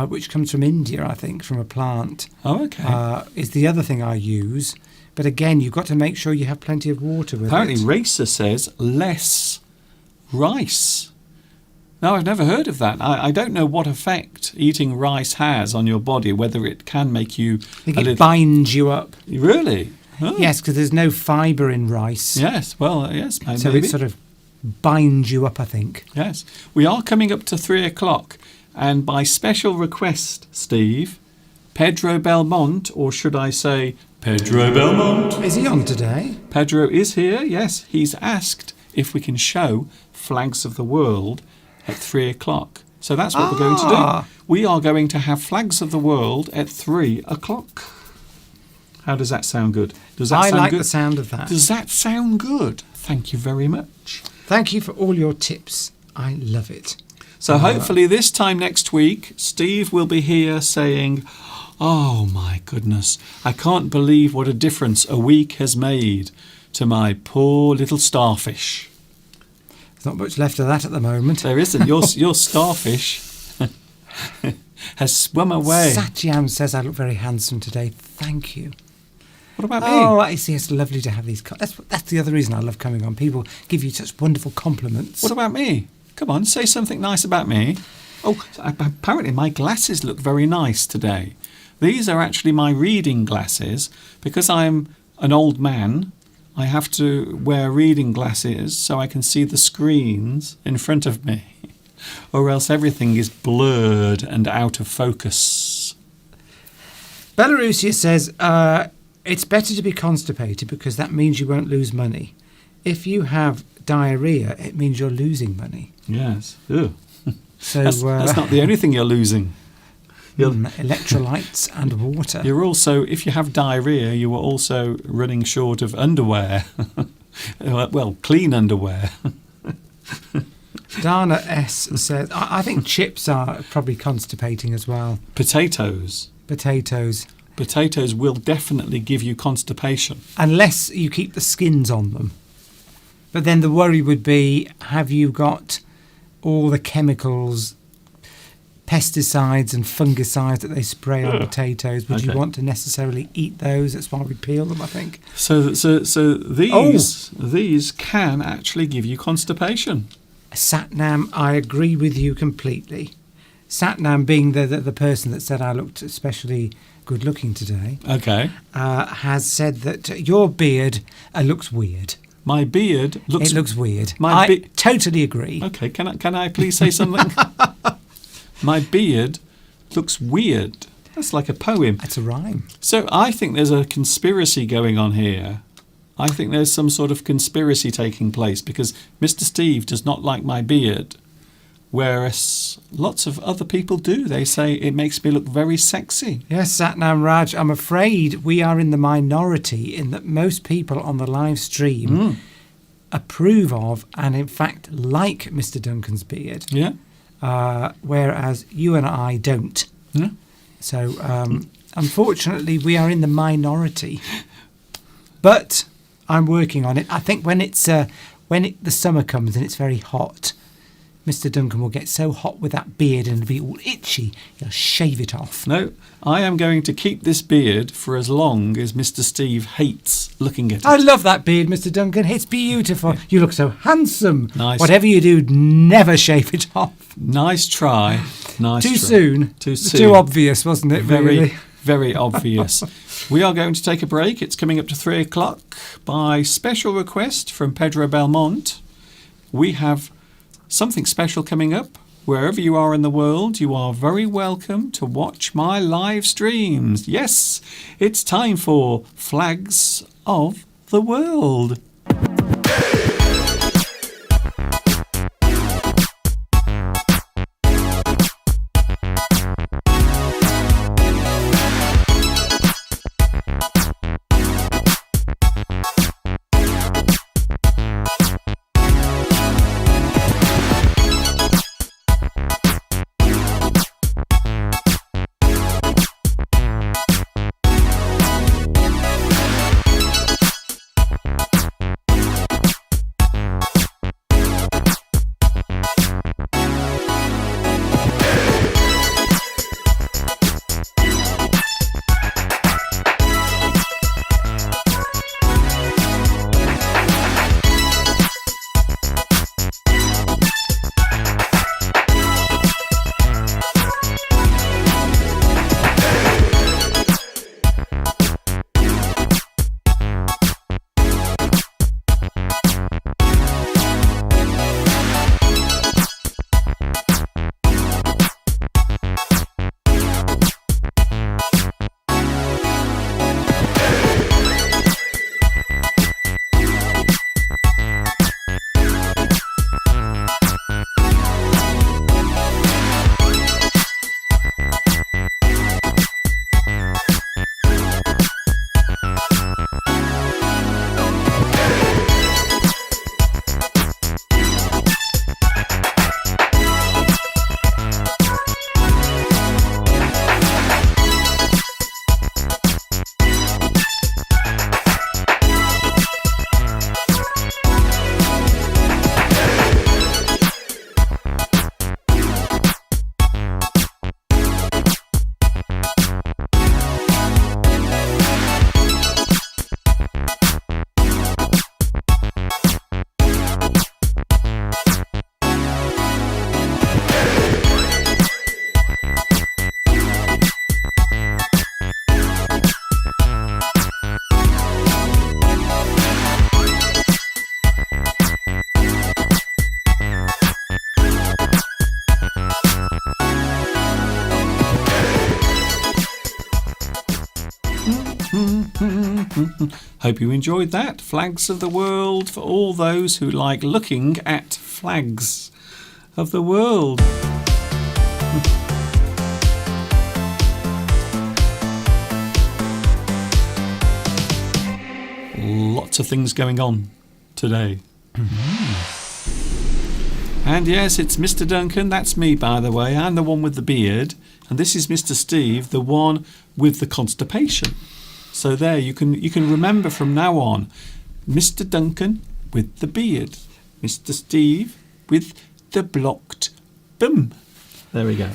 which comes from India, I think, from a plant. Oh, okay. Is the other thing I use. But again, you've got to make sure you have plenty of water with Apparently, it. Racer says less rice. Now, I've never heard of that. I don't know what effect eating rice has on your body, whether it can make you... I think it binds you up. Really? Oh. Yes, because there's no fibre in rice. Yes, well, yes, maybe. So it sort of binds you up, I think. Yes. We are coming up to 3 o'clock, and by special request, Steve, Pedro Belmont, or should I say Pedro Belmont? Is he on today? Pedro is here, yes. He's asked if we can show Flags of the World at 3 o'clock. So that's what we're going to do. We are going to have Flags of the World at 3 o'clock. How does that sound good? Does that I sound like good? the sound of that. Does that sound good? Thank you very much. Thank you for all your tips. I love it. So hopefully this time next week, Steve will be here saying, "Oh my goodness, I can't believe what a difference a week has made to my poor little starfish." There's not much left of that at the moment. There isn't. Your starfish has swum away. Satyam says I look very handsome today. Thank you. What about me? Oh, I see. It's lovely to have these. That's the other reason I love coming on. People give you such wonderful compliments. What about me? Come on, say something nice about me. Oh, apparently my glasses look very nice today. These are actually my reading glasses. Because I'm an old man, I have to wear reading glasses so I can see the screens in front of me. Or else everything is blurred and out of focus. Belarusia says, it's better to be constipated because that means you won't lose money. If you have diarrhea, it means you're losing money. Yes. Ugh. So That's not the only thing you're losing. Electrolytes and water. You're also, if you have diarrhea, you are also running short of underwear. Well, clean underwear. Dana S says, I think chips are probably constipating as well. Potatoes. Potatoes. Potatoes will definitely give you constipation. Unless you keep the skins on them. But then the worry would be, have you got all the chemicals, pesticides and fungicides that they spray on potatoes? Would you want to necessarily eat those? That's why we peel them, I think. So these can actually give you constipation. Satnam, I agree with you completely. Satnam, being the person that said I looked especially good looking today, has said that your beard looks weird. My beard looks... It looks weird. I totally agree. Okay, can I please say something? My beard looks weird. That's like a poem. That's a rhyme. So I think there's a conspiracy going on here. I think there's some sort of conspiracy taking place because Mr. Steve does not like my beard, whereas lots of other people do. They say it makes me look very sexy. Yes, Satnam Raj, I'm afraid we are in the minority in that most people on the live stream approve of and in fact like Mr. Duncan's beard. Yeah. Whereas you and I don't. Yeah. So unfortunately we are in the minority. But I'm working on it. I think when the summer comes and it's very hot, Mr. Duncan will get so hot with that beard and it'll be all itchy, he'll shave it off. No, I am going to keep this beard for as long as Mr. Steve hates looking at it. I love that beard, Mr. Duncan. It's beautiful. You look so handsome. Nice. Whatever you do, never shave it off. Nice try. Nice Too try. soon. Too soon. Too obvious, wasn't it? Really? Very obvious. We are going to take a break. It's coming up to 3 o'clock. By special request from Pedro Belmont, we have something special coming up. Wherever you are in the world, you are very welcome to watch my live streams. Yes, it's time for Flags of the World. Hope you enjoyed that. Flags of the world for all those who like looking at flags of the world. Lots of things going on today. And yes, it's Mr. Duncan. That's me, by the way. I'm the one with the beard. And this is Mr. Steve, the one with the constipation. So there, you can remember from now on, Mr. Duncan with the beard. Mr. Steve with the blocked bum. There we go.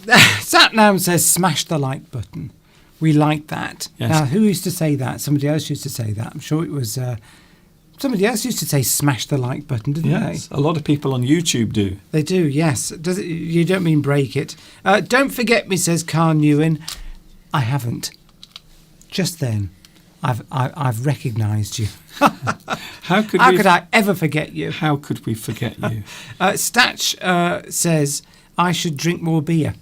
Satnam says smash the like button. We like that. Yes. Now, who used to say that? Somebody else used to say that. I'm sure it was... somebody else used to say smash the like button, didn't Yes, a lot of people on YouTube do. they? They do, yes. Does it, you don't mean break it. Don't forget me, says Carl Newen. I haven't. Just then, I've recognised you. How could I ever forget you? How could we forget you? Statch says, I should drink more beer.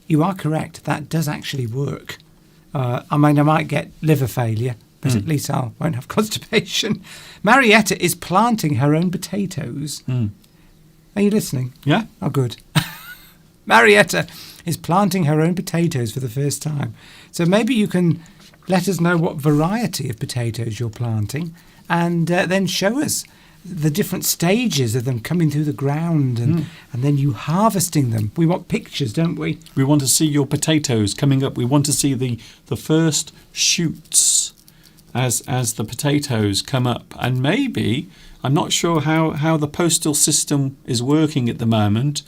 You are correct. That does actually work. I mean, I might get liver failure, but at least I won't have constipation. Marietta is planting her own potatoes. Are you listening? Yeah. Oh, good. Marietta is planting her own potatoes for the first time. So maybe you can let us know what variety of potatoes you're planting and then show us the different stages of them coming through the ground and then you harvesting them. We want pictures, don't we? We want to see your potatoes coming up. We want to see the first shoots as the potatoes come up. And maybe, I'm not sure how the postal system is working at the moment,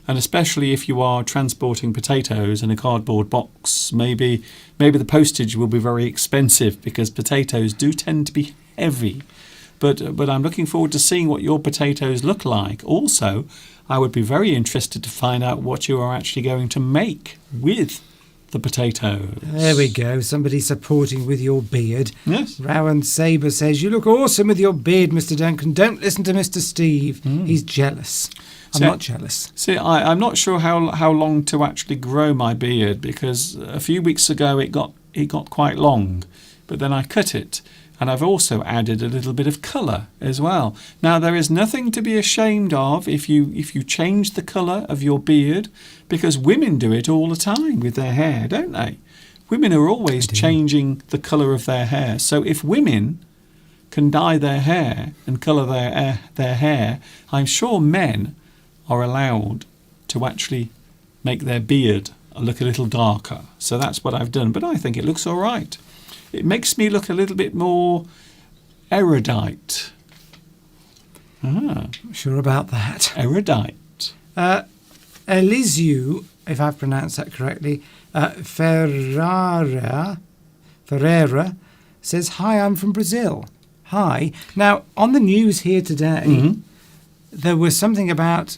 and especially if you are transporting potatoes in a cardboard box, maybe the postage will be very expensive because potatoes do tend to be heavy. But I'm looking forward to seeing what your potatoes look like. Also, I would be very interested to find out what you are actually going to make with the potatoes. There we go. Somebody supporting with your beard. Yes. Rowan Sabre says, you look awesome with your beard, Mr. Duncan. Don't listen to Mr. Steve. He's jealous. I'm not jealous. See, I'm not sure how long to actually grow my beard because a few weeks ago it got quite long, but then I cut it. And I've also added a little bit of colour as well. Now, there is nothing to be ashamed of if you change the colour of your beard, because women do it all the time with their hair, don't they? Women are always changing the colour of their hair. So if women can dye their hair and colour their hair, I'm sure men are allowed to actually make their beard look a little darker. So that's what I've done. But I think it looks all right. It makes me look a little bit more erudite. Sure about that. Erudite. Elisiu, if I've pronounced that correctly, Ferreira says, hi, I'm from Brazil. Hi. Now, on the news here today, there was something about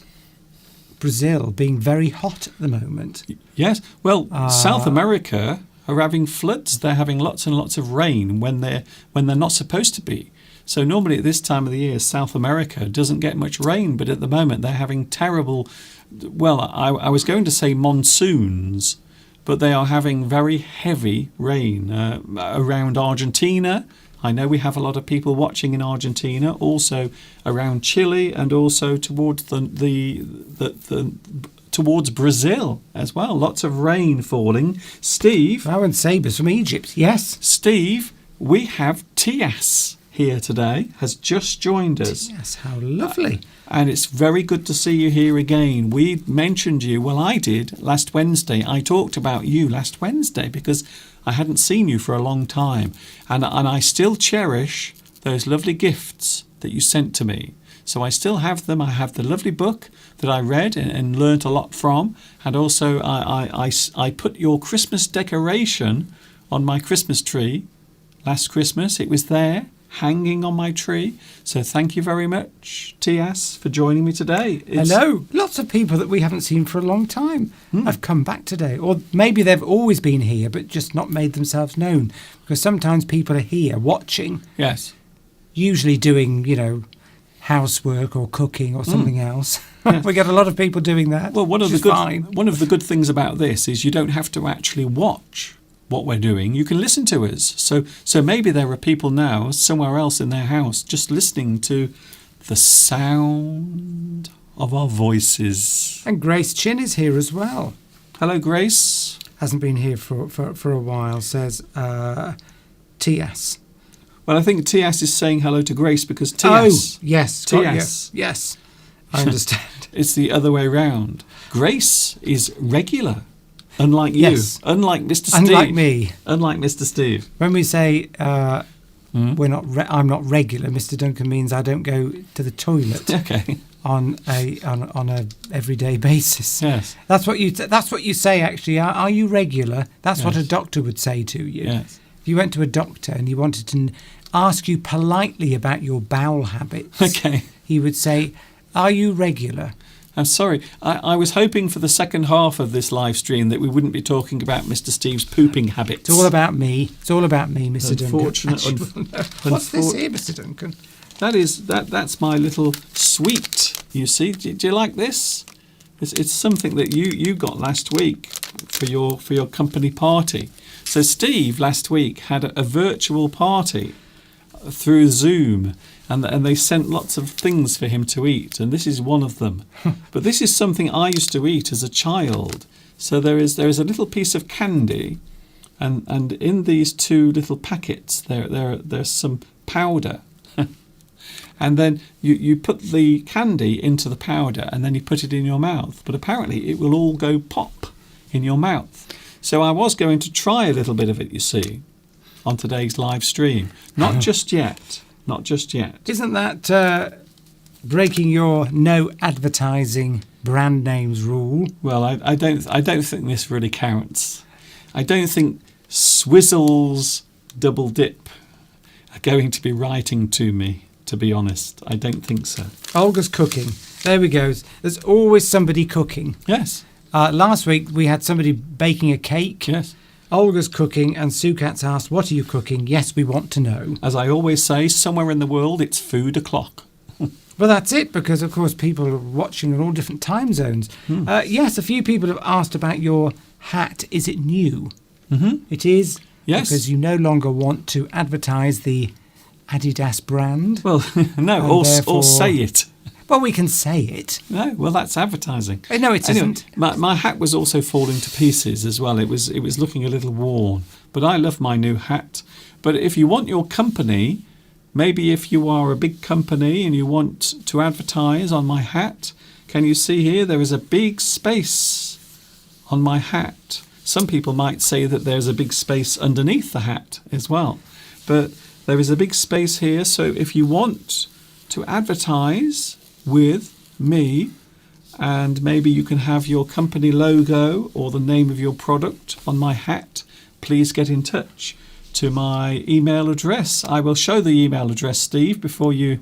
Brazil being very hot at the moment. Yes. Well, South America are having floods. They're having lots and lots of rain when they're not supposed to be. So normally at this time of the year, South America doesn't get much rain, but at the moment they're having terrible, well, I was going to say monsoons, but they are having very heavy rain around Argentina. I know we have a lot of people watching in Argentina, also around Chile, and also towards towards Brazil as well. Lots of rain falling. Steve. Rowan Sabres from Egypt, yes. Steve, we have Tias here today, has just joined us. Yes, how lovely. And it's very good to see you here again. We mentioned you, well, I did last Wednesday. I talked about you last Wednesday because I hadn't seen you for a long time. And I still cherish those lovely gifts that you sent to me. So I still have them. I have the lovely book that I read and learnt a lot from. And also I put your Christmas decoration on my Christmas tree last Christmas. It was there, hanging on my tree. So thank you very much, Tias, for joining me today. Hello. Lots of people that we haven't seen for a long time have come back today. Or maybe they've always been here but just not made themselves known. Because sometimes people are here watching. Yes. Usually doing, housework or cooking or something else. Yes. We get a lot of people doing that. Well, one of which the is fine. good things about this is you don't have to actually watch what we're doing, you can listen to us. So maybe there are people now somewhere else in their house just listening to the sound of our voices. And Grace Chin is here as well. Hello, Grace. Hasn't been here for a while, says TS. Well, I think TS is saying hello to Grace because TS. Oh, yes. TS. Yes, I understand. It's the other way round. Grace is regular, unlike you. Yes. Unlike Mr. Steve. Unlike me. Unlike Mr. Steve. When we say we're not, I'm not regular, Mr. Duncan means I don't go to the toilet Okay. on a everyday basis. Yes. That's what you say. Actually, are you regular? That's what a Yes. doctor would say to you. Yes. If you went to a doctor and he wanted to ask you politely about your bowel habits, Okay. he would say, "Are you regular?" I'm sorry. I was hoping for the second half of this live stream that we wouldn't be talking about Mr. Steve's pooping habits. It's all about me. It's all about me, Mr. Duncan. What's this unfor- here, Mr. Duncan? That's my little sweet. You see? Do you like this? It's something that you got last week for your company party. So Steve last week had a virtual party through Zoom, and they sent lots of things for him to eat, and this is one of them. But this is something I used to eat as a child. So there is a little piece of candy, and in these two little packets there's some powder. And then you put the candy into the powder and then you put it in your mouth. But apparently it will all go pop in your mouth. So I was going to try a little bit of it, you see, on today's live stream. Not just yet. Not just yet. Isn't that breaking your no advertising brand names rule? Well, I don't think this really counts. I don't think Swizzle's Double Dip are going to be writing to me, to be honest. I don't think so. Olga's cooking. There we go. There's always somebody cooking. Yes. Last week we had somebody baking a cake. Yes. Olga's cooking, and Sukat's asked, "What are you cooking?" Yes, we want to know. As I always say, somewhere in the world it's food o'clock. Well, that's it, because of course people are watching in all different time zones. Yes, a few people have asked about your hat. Is it new? Mm-hmm. It is. Yes. Because you no longer want to advertise the Adidas brand. Well, no, And or therefore- say it. Well, we can say it. No, well, that's advertising. No, it Anyway, isn't. my hat was also falling to pieces as well. It was looking a little worn. But I love my new hat. But if you want your company, maybe if you are a big company and you want to advertise on my hat, can you see here there is a big space on my hat? Some people might say that there's a big space underneath the hat as well. But there is a big space here. So if you want to advertise with me, and maybe you can have your company logo or the name of your product on my hat, please get in touch to my email address. I will show the email address, Steve, before you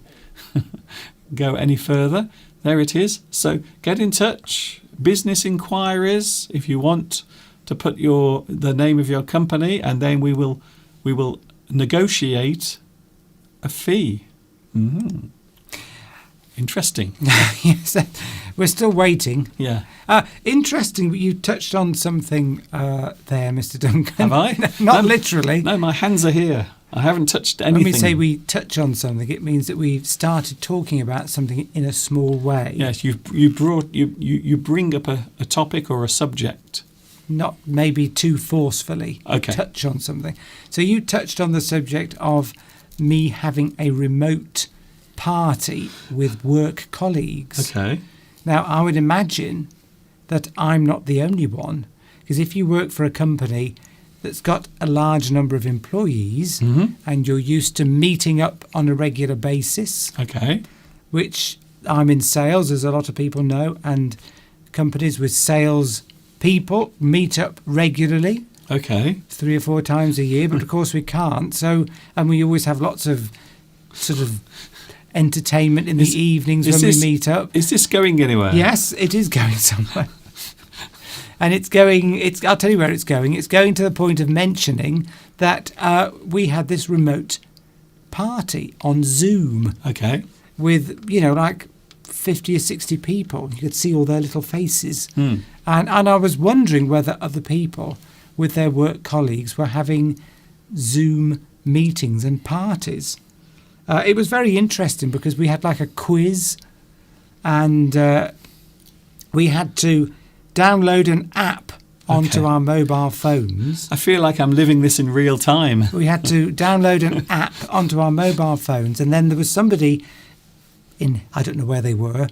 go any further. There it is. So get in touch. Business inquiries, if you want to put the name of your company, and then we will negotiate a fee. Mm-hmm. Interesting. Yes, we're still waiting. Yeah. Interesting, you touched on something there, Mr. Duncan. Have I? Not No, literally. No, my hands are here. I haven't touched anything. When we say we touch on something, it means that we've started talking about something in a small way. Yes, you bring up a topic or a subject. Not maybe too forcefully. Okay. Touch on something. So you touched on the subject of me having a remote party with work colleagues. Okay. Now, I would imagine that I'm not the only one, because if you work for a company that's got a large number of employees and you're used to meeting up on a regular basis, Okay. which I'm in sales, as a lot of people know, and companies with sales people meet up regularly, Okay. 3 or 4 times a year, but of course we can't. So, and we always have lots of sort of entertainment in the evenings when we meet up. Is this going anywhere? Yes, it is going somewhere. And I'll tell you where it's going. It's going to the point of mentioning that we had this remote party on Zoom Okay. with, like 50 or 60 people. You could see all their little faces. And I was wondering whether other people with their work colleagues were having Zoom meetings and parties. It was very interesting because we had like a quiz, and we had to download an app onto our mobile phones. I feel like I'm living this in real time. We had to download an app onto our mobile phones, and then there was somebody in, I don't know where they were,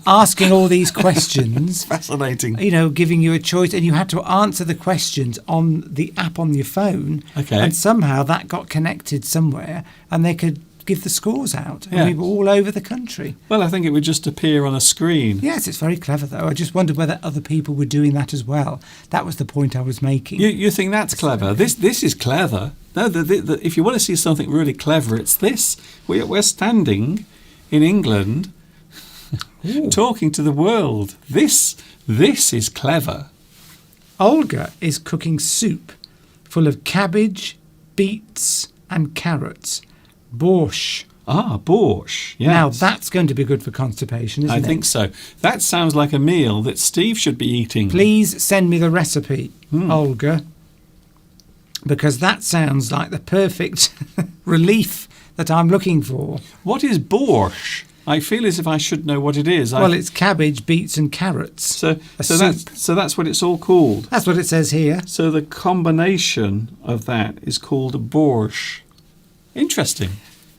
asking all these questions. Fascinating. You know, giving you a choice, and you had to answer the questions on the app on your phone. Okay. And somehow that got connected somewhere, and they could give the scores out. And Yeah. we were all over the country. Well, I think it would just appear on a screen. Yes, it's very clever, though. I just wondered whether other people were doing that as well. That was the point I was making. You think that's clever? This is clever. No, if you want to see something really clever, it's this. We're standing in England, talking to the world. This is clever. Olga is cooking soup full of cabbage, beets, and carrots. Borscht. Ah, borscht. Yes. Now that's going to be good for constipation, isn't I it? think so. That sounds like a meal that Steve should be eating. Please send me the recipe, Olga, because that sounds like the perfect relief that I'm looking for. What is borscht? I feel as if I should know what it is. Well, it's cabbage, beets, and carrots. so soup. that's what it's all called. That's what it says here. So the combination of that is called a borscht. Interesting.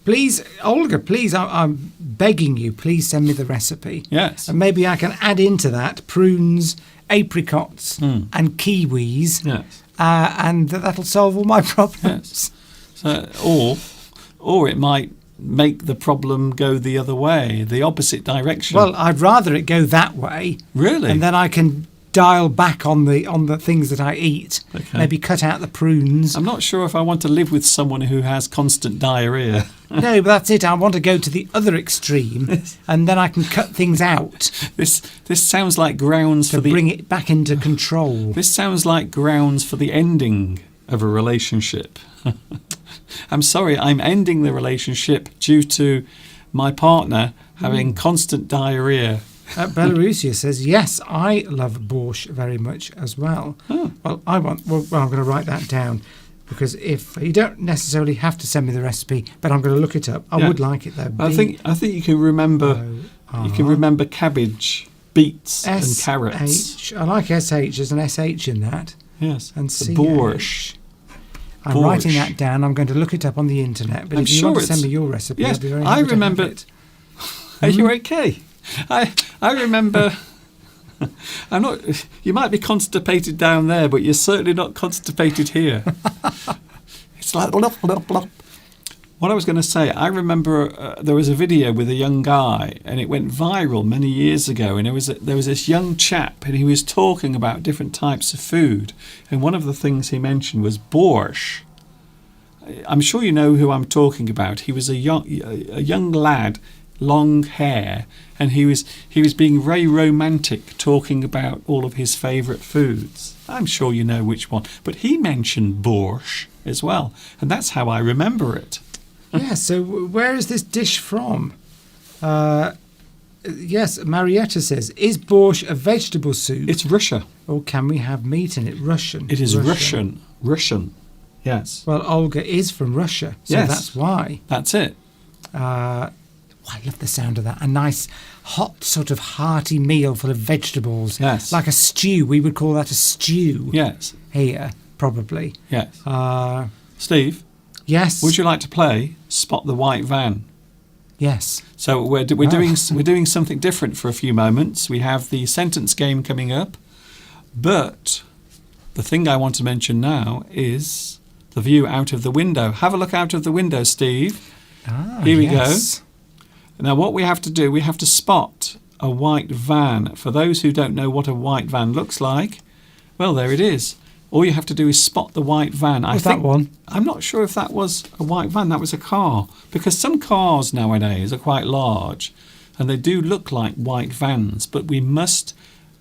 Please, Olga, please, I'm begging you, please send me the recipe. Yes. And maybe I can add into that prunes, apricots, and kiwis, Yes. and that'll solve all my problems. So, or it might make the problem go the other way, the opposite direction. Well, I'd rather it go that way. Really? And then I can dial back on the things that I eat. Okay. Maybe cut out the prunes. I'm not sure if I want to live with someone who has constant diarrhea. No, but that's it. I want to go to the other extreme, and then I can cut things out This sounds like grounds to for the. bring it back into control. This sounds like grounds for the ending of a relationship. I'm sorry, I'm ending the relationship due to my partner having constant diarrhea. Belarusia says, yes, I love borscht very much as well. Oh. Well, I'm going to write that down, because if you don't necessarily have to send me the recipe, but I'm going to look it up. I Yeah. would like it though. I think you can remember. You can remember cabbage, beets, and carrots. SH. I like SH. There's an SH in that. Yes, And the CH. borscht. I'm writing Borscht. that down. I'm going to look it up on the internet. But I'm if you sure want to send it's- me your recipe, Yes, I'd be very I happy to have remember- it. Are you okay? I remember. I'm not. You might be constipated down there, but you're certainly not constipated here. It's like blah, blah, blah. What I was going to say, I remember there was a video with a young guy, and it went viral many years ago. And there was this young chap, and he was talking about different types of food. And one of the things he mentioned was borscht. I'm sure you know who I'm talking about. He was a young lad, long hair, and he was being very romantic, talking about all of his favourite foods. I'm sure you know which one, but he mentioned borscht as well, and that's how I remember it. Yeah, so where is this dish from? Yes, Marietta says, is borscht a vegetable soup? It's Russia. Or can we have meat in it? Russian. It is Russian. Yes, Well, Olga is from Russia, so Yes. that's why. that's it. I love the sound of that. A nice, hot, sort of hearty meal full of vegetables. Yes. Like a stew. We would call that a stew Yes, here, probably. yes. Steve, Yes. would you like to play Spot the White Van? Yes. So we're doing something different for a few moments. We have the sentence game coming up, but the thing I want to mention now is the view out of the window. Have a look out of the window, Steve. Here we go. Now what we have to do, we have to spot a white van. For those who don't know what a white van looks like, well, there it is. All you have to do is spot the white van. What's that one? I'm not sure if that was a white van. That was a car. Because some cars nowadays are quite large and they do look like white vans. But we must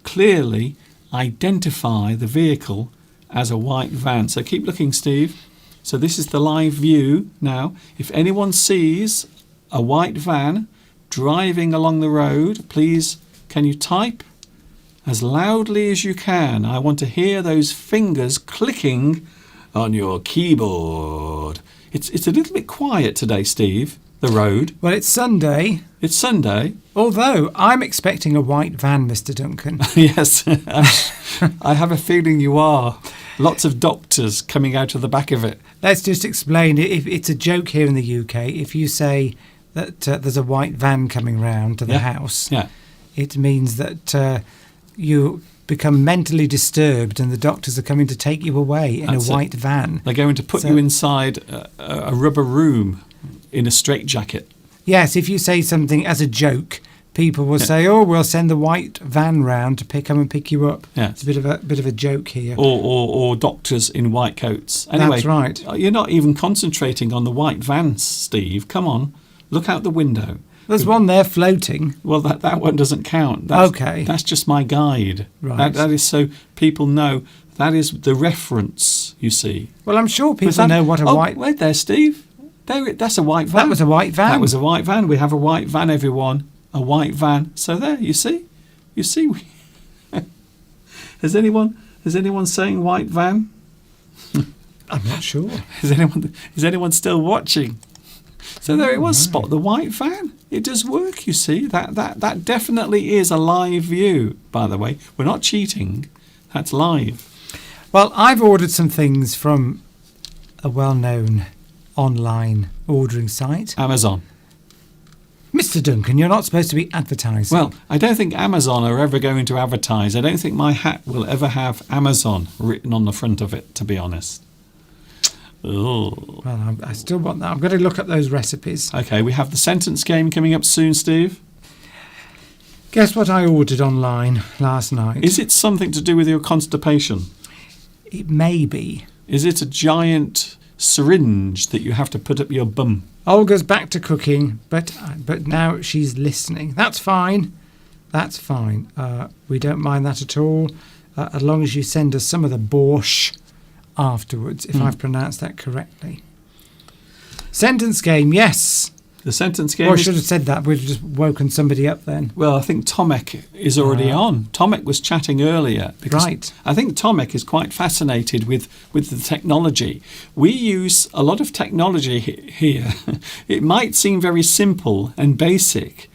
clearly identify the vehicle as a white van. So keep looking, Steve. So this is the live view now. If anyone sees a white van driving along the road, please can you type as loudly as you can. I want to hear those fingers clicking on your keyboard. It's a little bit quiet today, Steve, the road. Well, it's Sunday, It's Sunday. although I'm expecting a white van, Mr. Duncan. Yes, I have a feeling you are. Lots of doctors coming out of the back of it. Let's just explain. If it's a joke here in the UK, if you say that there's a white van coming round to the house, Yeah. it means that you become mentally disturbed and the doctors are coming to take you away in That's a it. white van. They're going to put So- you inside a rubber room in a straitjacket. Yes, if you say something as a joke, people will say, "Oh, we'll send the white van round to come and pick you up." Yeah. It's a bit of a joke here. Or doctors in white coats. Anyway, That's right. You're not even concentrating on the white van, Steve. Come on, look out the window. There's one there floating. Well, that one doesn't count. Okay. That's just my guide. Right. That is so people know. That is the reference, you see. Well, I'm sure people Was that- know what a oh, white. wait there, Steve. That's a white van. That was a white van. That was a white van. We have a white van, everyone. A white van. So there, you see? You see? Is anyone saying white van? I'm not sure. Is anyone still watching? So there it was. Spot the white van. It does work, you see. That definitely is a live view, by the way. We're not cheating. That's live. Well, I've ordered some things from a well-known online ordering site. Amazon. Mr. Duncan, you're not supposed to be advertising. Well, I don't think Amazon are ever going to advertise. I don't think my hat will ever have Amazon written on the front of it, to be honest. Oh. Well, I still want that. I'm going to look up those recipes. Okay, we have the sentence game coming up soon, Steve. Guess what I ordered online last night? Is it something to do with your constipation? It may be. Is it a giant syringe that you have to put up your bum? Olga's back to cooking, but now she's listening. That's fine. That's fine. We don't mind that at all, as long as you send us some of the borscht afterwards, if I've pronounced that correctly. Sentence game, yes. The sentence game Or I is- should have said that. We've just woken somebody up then. Well, I think Tomek is already on. Tomek was chatting earlier. Because Right. I think Tomek is quite fascinated with the technology. We use a lot of technology here. It might seem very simple and basic,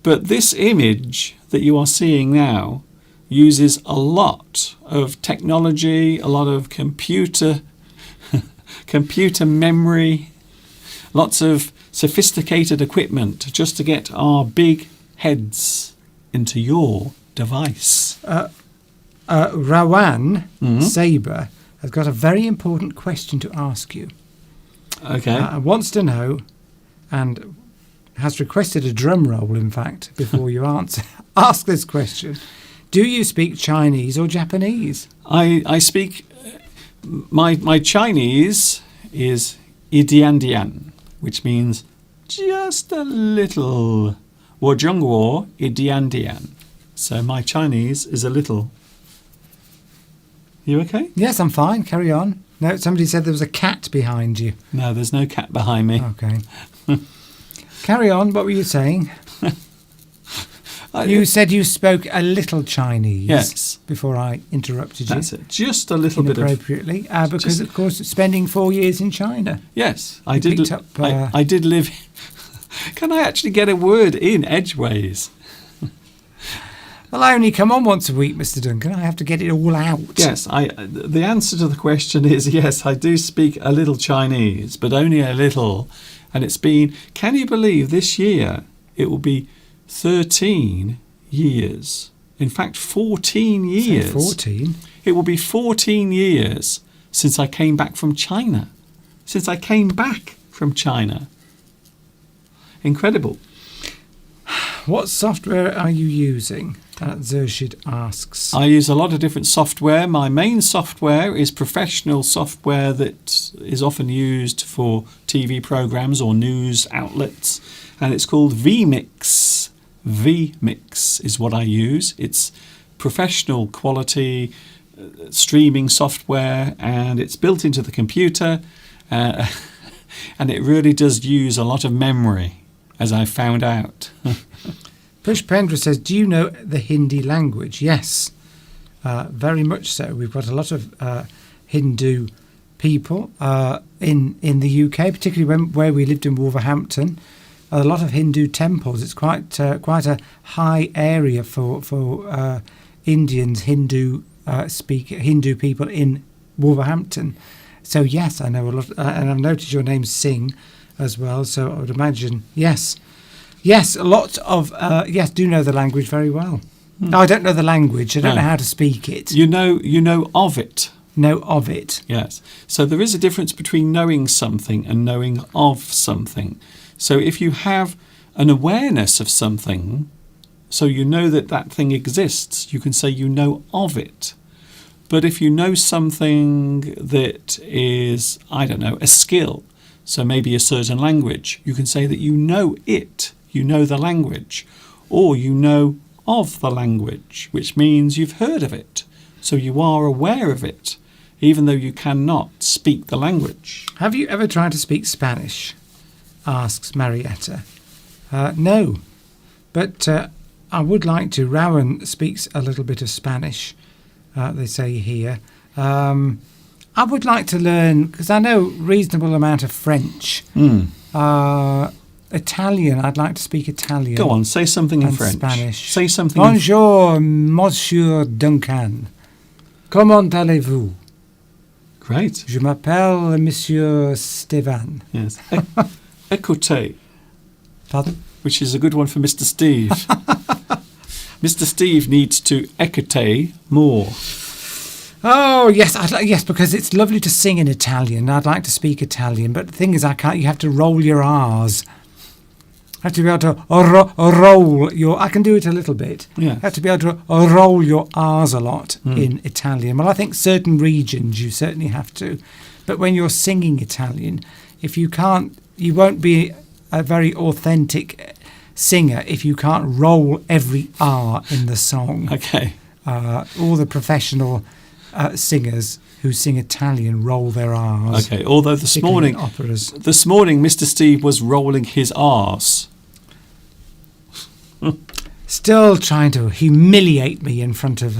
but this image that you are seeing now uses a lot of technology, a lot of computer memory, lots of sophisticated equipment just to get our big heads into your device. Rawan Saber has got a very important question to ask you. Okay. Wants to know, and has requested a drum roll, in fact, before you answer. Ask this question. Do you speak Chinese or Japanese? I speak, my Chinese is Idiandian, which means just a little. 我中国 Idiandian. So my Chinese is a little. You okay? Yes, I'm fine. Carry on. No, somebody said there was a cat behind you. No, there's no cat behind me. Okay. Carry on. What were you saying? You said you spoke a little Chinese. Yes. Before I interrupted you. That's it. Just a little bit of. Inappropriately, because just- of course spending 4 years in China. Yes, I You did. picked up, I did live. Can I actually get a word in edgeways? Well, I only come on once a week, Mr. Duncan. I have to get it all out. Yes, the answer to the question is yes, I do speak a little Chinese, but only a little. And it's been, can you believe this year it will be 13 years. In fact, 14 years. Say 14. It will be 14 years since I came back from China. Since I came back from China. Incredible. What software are you using? Zershid asks. I use a lot of different software. My main software is professional software that is often used for TV programs or news outlets, and it's called vMix. vMix is what I use. It's professional quality streaming software, and it's built into the computer, and it really does use a lot of memory, as I found out. Push Pendra says, do you know the Hindi language? Yes. very much so. We've got a lot of Hindu people in the UK, particularly where we lived in Wolverhampton. A lot of Hindu temples. It's quite a high area for Indians, Hindu people in Wolverhampton. So yes, I know a lot, and I've noticed your name's Singh as well. So I would imagine yes, a lot of do know the language very well. No, I don't know the language. I don't know how to speak it. You know of it. Know of it. Yes. So there is a difference between knowing something and knowing of something. So if you have an awareness of something, so you know that thing exists, you can say you know of it. But if you know something that is, I don't know, a skill, so maybe a certain language, you can say that you know it, you know the language, or you know of the language, which means you've heard of it. So you are aware of it, even though you cannot speak the language. Have you ever tried to speak Spanish? Asks Marietta. No, but I would like to. Rowan speaks a little bit of Spanish, they say here. I would like to learn, because I know a reasonable amount of French. Italian, I'd like to speak Italian. Go on, say something in French. Spanish. Say something. Bonjour, Monsieur Duncan. Comment allez-vous? Great. Je m'appelle Monsieur Stéphane. Yes. Écoutez. Pardon? Which is a good one for Mr. Steve. Mr. Steve needs to écouter more. Oh yes, yes, because it's lovely to sing in Italian. I'd like to speak Italian, but the thing is, I can't. You have to roll your R's. I have to be able to roll your. I can do it a little bit. Yeah. You have to be able to roll your R's a lot in Italian. Well, I think certain regions you certainly have to, but when you're singing Italian, if you can't, you won't be a very authentic singer if you can't roll every R in the song. Okay. All the professional singers who sing Italian roll their R's. Okay. Although this morning, Mr. Steve was rolling his R's. Still trying to humiliate me in front of.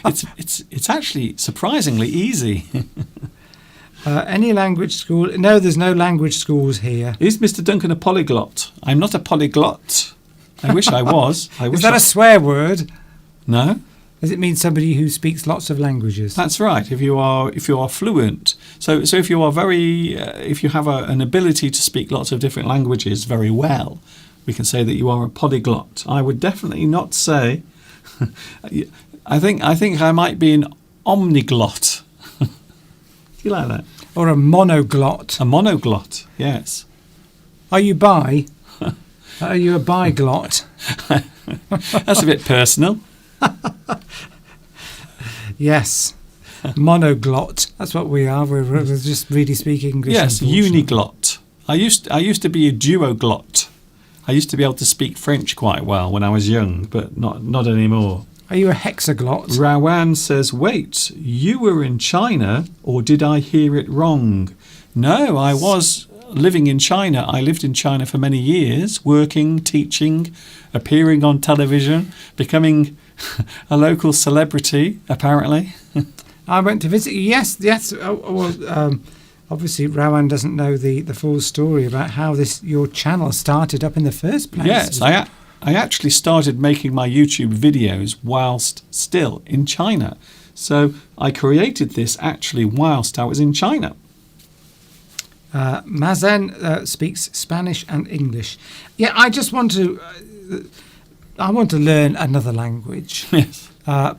It's actually surprisingly easy. Any language school? No, there's no language schools here. Is Mr. Duncan a polyglot? I'm not a polyglot. I wish I was. Is that a swear word? No. Does it mean somebody who speaks lots of languages? That's right. If you are fluent, so if you are if you have an ability to speak lots of different languages very well, we can say that you are a polyglot. I would definitely not say. I think I might be an omniglot. Do you like that? Or a monoglot. A monoglot. Yes. Are you bi? Are you a biglot? That's a bit personal. Yes, monoglot. That's what we are. We're just really speaking English. Yes, uniglot. I used to be a duoglot. I used to be able to speak French quite well when I was young, but not anymore. Are you a hexaglot? Rowan says, "Wait, you were in China, or did I hear it wrong?" No, I was living in China. I lived in China for many years, working, teaching, appearing on television, becoming a local celebrity, apparently. I went to visit you. Yes. Obviously, Rowan doesn't know the full story about how your channel started up in the first place. Yes, I actually started making my YouTube videos whilst still in China. So I created this actually whilst I was in China. Mazen speaks Spanish and English. Yeah, I just want to. I want to learn another language. Yes.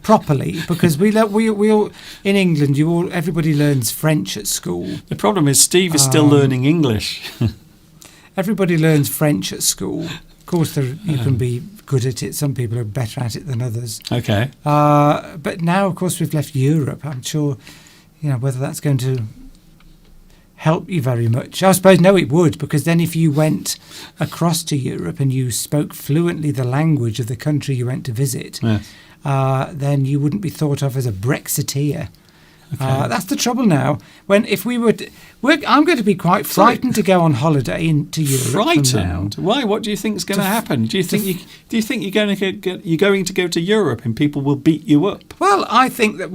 Properly, because we all in England. Everybody learns French at school. The problem is Steve is still learning English. Everybody learns French at school. Of course, you can be good at it. Some people are better at it than others. Okay. But now, of course, we've left Europe. I'm sure, whether that's going to help you very much. I suppose no, it would, because then if you went across to Europe and you spoke fluently the language of the country you went to visit, Yes. then you wouldn't be thought of as a Brexiteer. That's the trouble now. If we would, I'm going to be quite frightened to go on holiday into Europe. Frightened? Why? What do you think is going to happen? Do you think you're going to go to Europe and people will beat you up? Well, I think that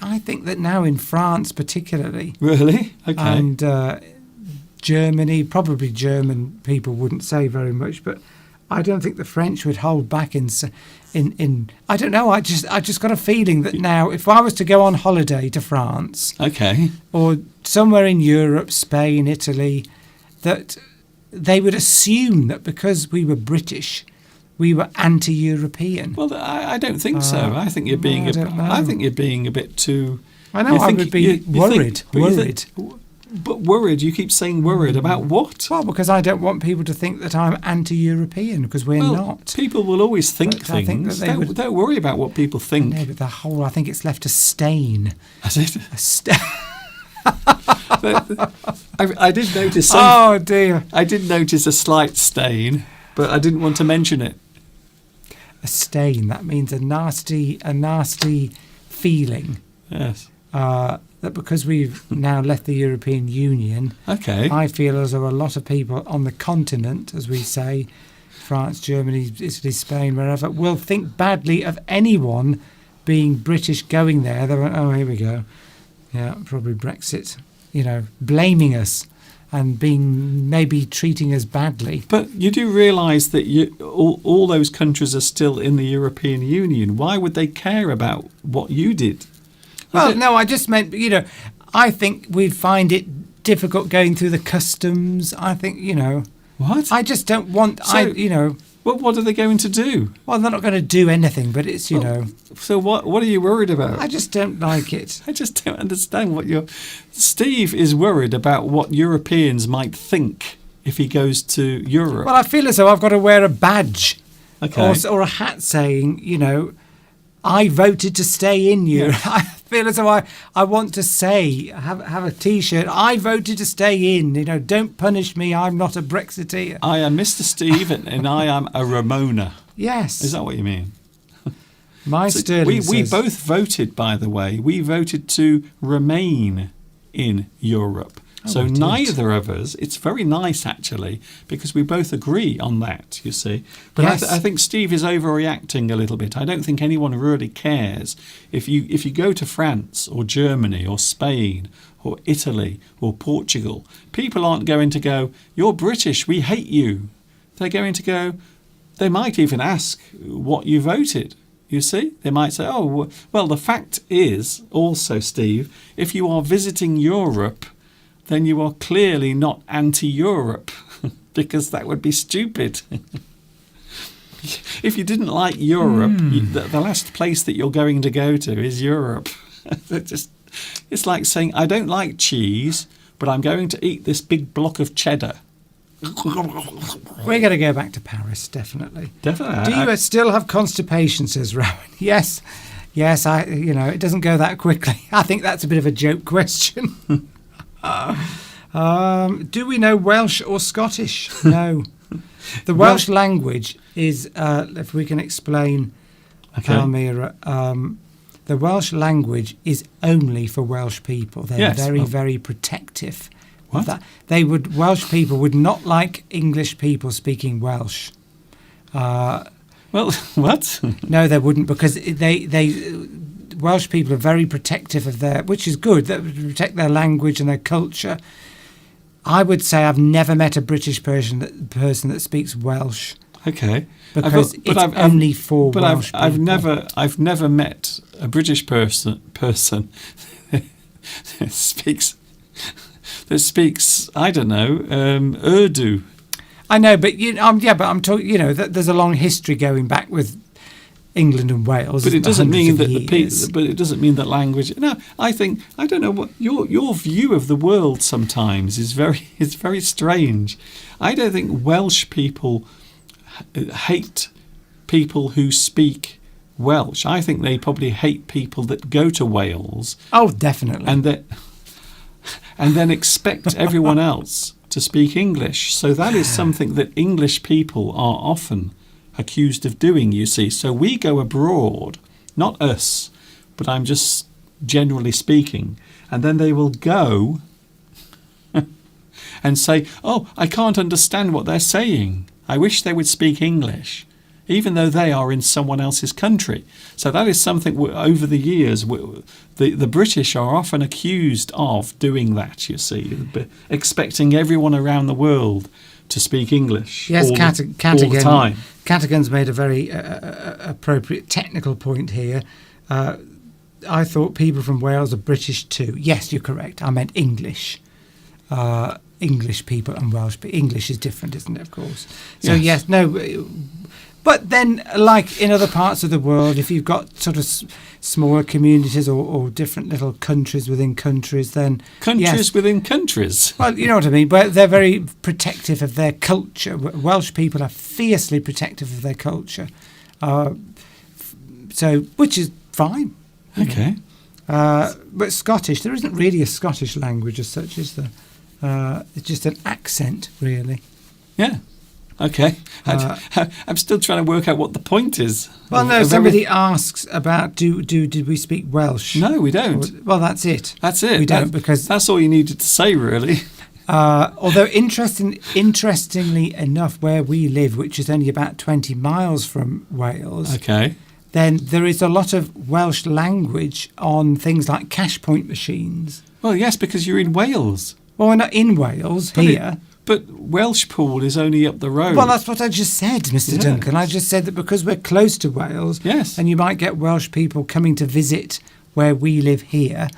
I think that now in France, particularly, Really? Okay. and Germany, probably German people wouldn't say very much, but I don't think the French would hold back in. I don't know. I just got a feeling that now, if I was to go on holiday to France, Okay. or somewhere in Europe, Spain, Italy, that they would assume that because we were British, we were anti-European. Well, I don't think so. I think you're being. I don't know. I think you're being a bit too. I know. I would be worried. But worried. You keep saying worried about what? Well, because I don't want people to think that I'm anti-European, because we're not. People will always think But things. I think that they would- Don't worry about what people think. No, but I think it's left a stain. Has it? A stain. I did notice some. Oh dear. I did notice a slight stain, but I didn't want to mention it. A stain. That means a nasty feeling. Yes. That because we've now left the European Union, Okay. I feel as though a lot of people on the continent, as we say, France, Germany, Italy, Spain, wherever, will think badly of anyone being British going there. They went, oh, here we go. Yeah, probably Brexit, blaming us and maybe treating us badly. But you do realise that all those countries are still in the European Union. Why would they care about what you did? Well, no, I just meant, I think we'd find it difficult going through the customs. I think, What? I just don't want, Well, what are they going to do? well, they're not going to do anything, but it's, So what are you worried about? I just don't like it. I just don't understand what you're. Steve is worried about what Europeans might think if he goes to Europe. Well, I feel as though I've got to wear a badge Okay. or a hat saying, I voted to stay in Europe. Yeah. I feel as though I want to say, have a T-shirt, I voted to stay in, don't punish me, I'm not a Brexiteer. I am Mr. Steve and I am a Ramona. Yes. Is that what you mean? My So Sterling we says, both voted, by the way. We voted to remain in Europe. So we did. neither of us, it's very nice actually, because we both agree on that, you see. But Yes. I think Steve is overreacting a little bit. I don't think anyone really cares. If you go to France or Germany or Spain or Italy or Portugal, people aren't going to go, you're British, we hate you. They're going to go, they might even ask what you voted. You see, they might say, oh, well, the fact is also, Steve, if you are visiting Europe, then you are clearly not anti-Europe, because that would be stupid. If you didn't like Europe, the last place that you're going to go to is Europe. It's like saying, I don't like cheese, but I'm going to eat this big block of cheddar. we're going to go back to Paris, definitely. Definitely. Do you still have constipation, says Rowan? Yes. Yes, it doesn't go that quickly. I think that's a bit of a joke question. Do we know Welsh or Scottish? No. The Welsh language is, if we can explain, Okay. Palmyra, the Welsh language is only for Welsh people. They're Yes, very, well- very protective. of What? that. Welsh people would not like English people speaking Welsh. Well, what? No, they wouldn't, because Welsh people are very protective of which is good, that would protect their language and their culture. I would say I've never met a British person that speaks Welsh, Okay. because it's only for Welsh people. I've never met a British person that speaks I don't know, Urdu. I know, but but I'm talking. That there's a long history going back with England and Wales. But it doesn't mean that But it doesn't mean that language. No, I don't know what your view of the world sometimes is very strange. I don't think Welsh people hate people who speak Welsh. I think they probably hate people that go to Wales Oh, definitely. and then expect everyone else to speak English. So that is something that English people are often accused of doing, you see. So we go abroad, not us, but I'm just generally speaking, and then they will go and say, oh, I can't understand what they're saying. I wish they would speak English, even though they are in someone else's country. So that is something over the years, the British are often accused of doing that, you see, expecting everyone around the world to speak English Yes, all the time. Catigan's made a very appropriate technical point here. I thought people from Wales are British too. Yes, you're correct. I meant English. English people and Welsh people. English is different, isn't it, of course? So, yes, no. But then, like in other parts of the world, if you've got sort of smaller communities or different little countries within countries, then... Countries within countries. Well, you know what I mean. But they're very protective of their culture. Welsh people are fiercely protective of their culture. So, which is fine. Okay. But Scottish, there isn't really a Scottish language as such, is there? It's just an accent, really. Yeah. Okay. I'm still trying to work out what the point is. Well, no, somebody asks about did we speak Welsh? No, we don't. Well, that's it. That's it. We don't, because that's all you needed to say, really. Although interestingly enough, where we live, which is only about 20 miles from Wales, okay, then there is a lot of Welsh language on things like cash point machines. Well, yes, because you're in Wales. Well, we're not in Wales here. But Welshpool is only up the road. Well, that's what I just said, Mr. Duncan. I just said that because we're close to Wales, yes, and you might get Welsh people coming to visit where we live here,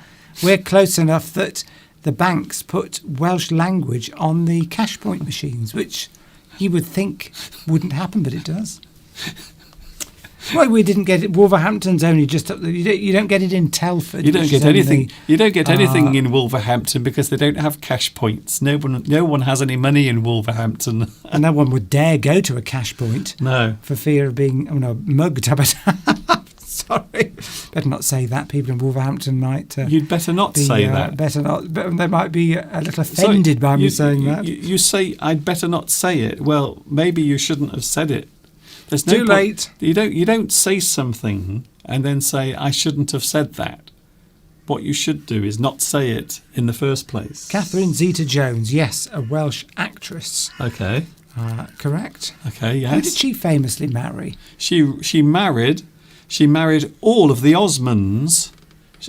we're close enough that the banks put Welsh language on the cash point machines, which you would think wouldn't happen, but it does. Well, we didn't get it. Wolverhampton's only just up there. You don't get it in Telford. You don't get anything. You don't get anything in Wolverhampton because they don't have cash points. No one has any money in Wolverhampton. And no one would dare go to a cash point. No, for fear of being mugged. Sorry, better not say that. People in Wolverhampton might. You'd better not say that. Better not. They might be a little offended by me saying that. You say I'd better not say it. Well, maybe you shouldn't have said it. There's Too late. You don't say something and then say I shouldn't have said that. What you should do is not say it in the first place. Catherine Zeta-Jones, yes, a Welsh actress. Okay. Correct. Okay. Yes. Who did she famously marry? She married all of the Osmonds.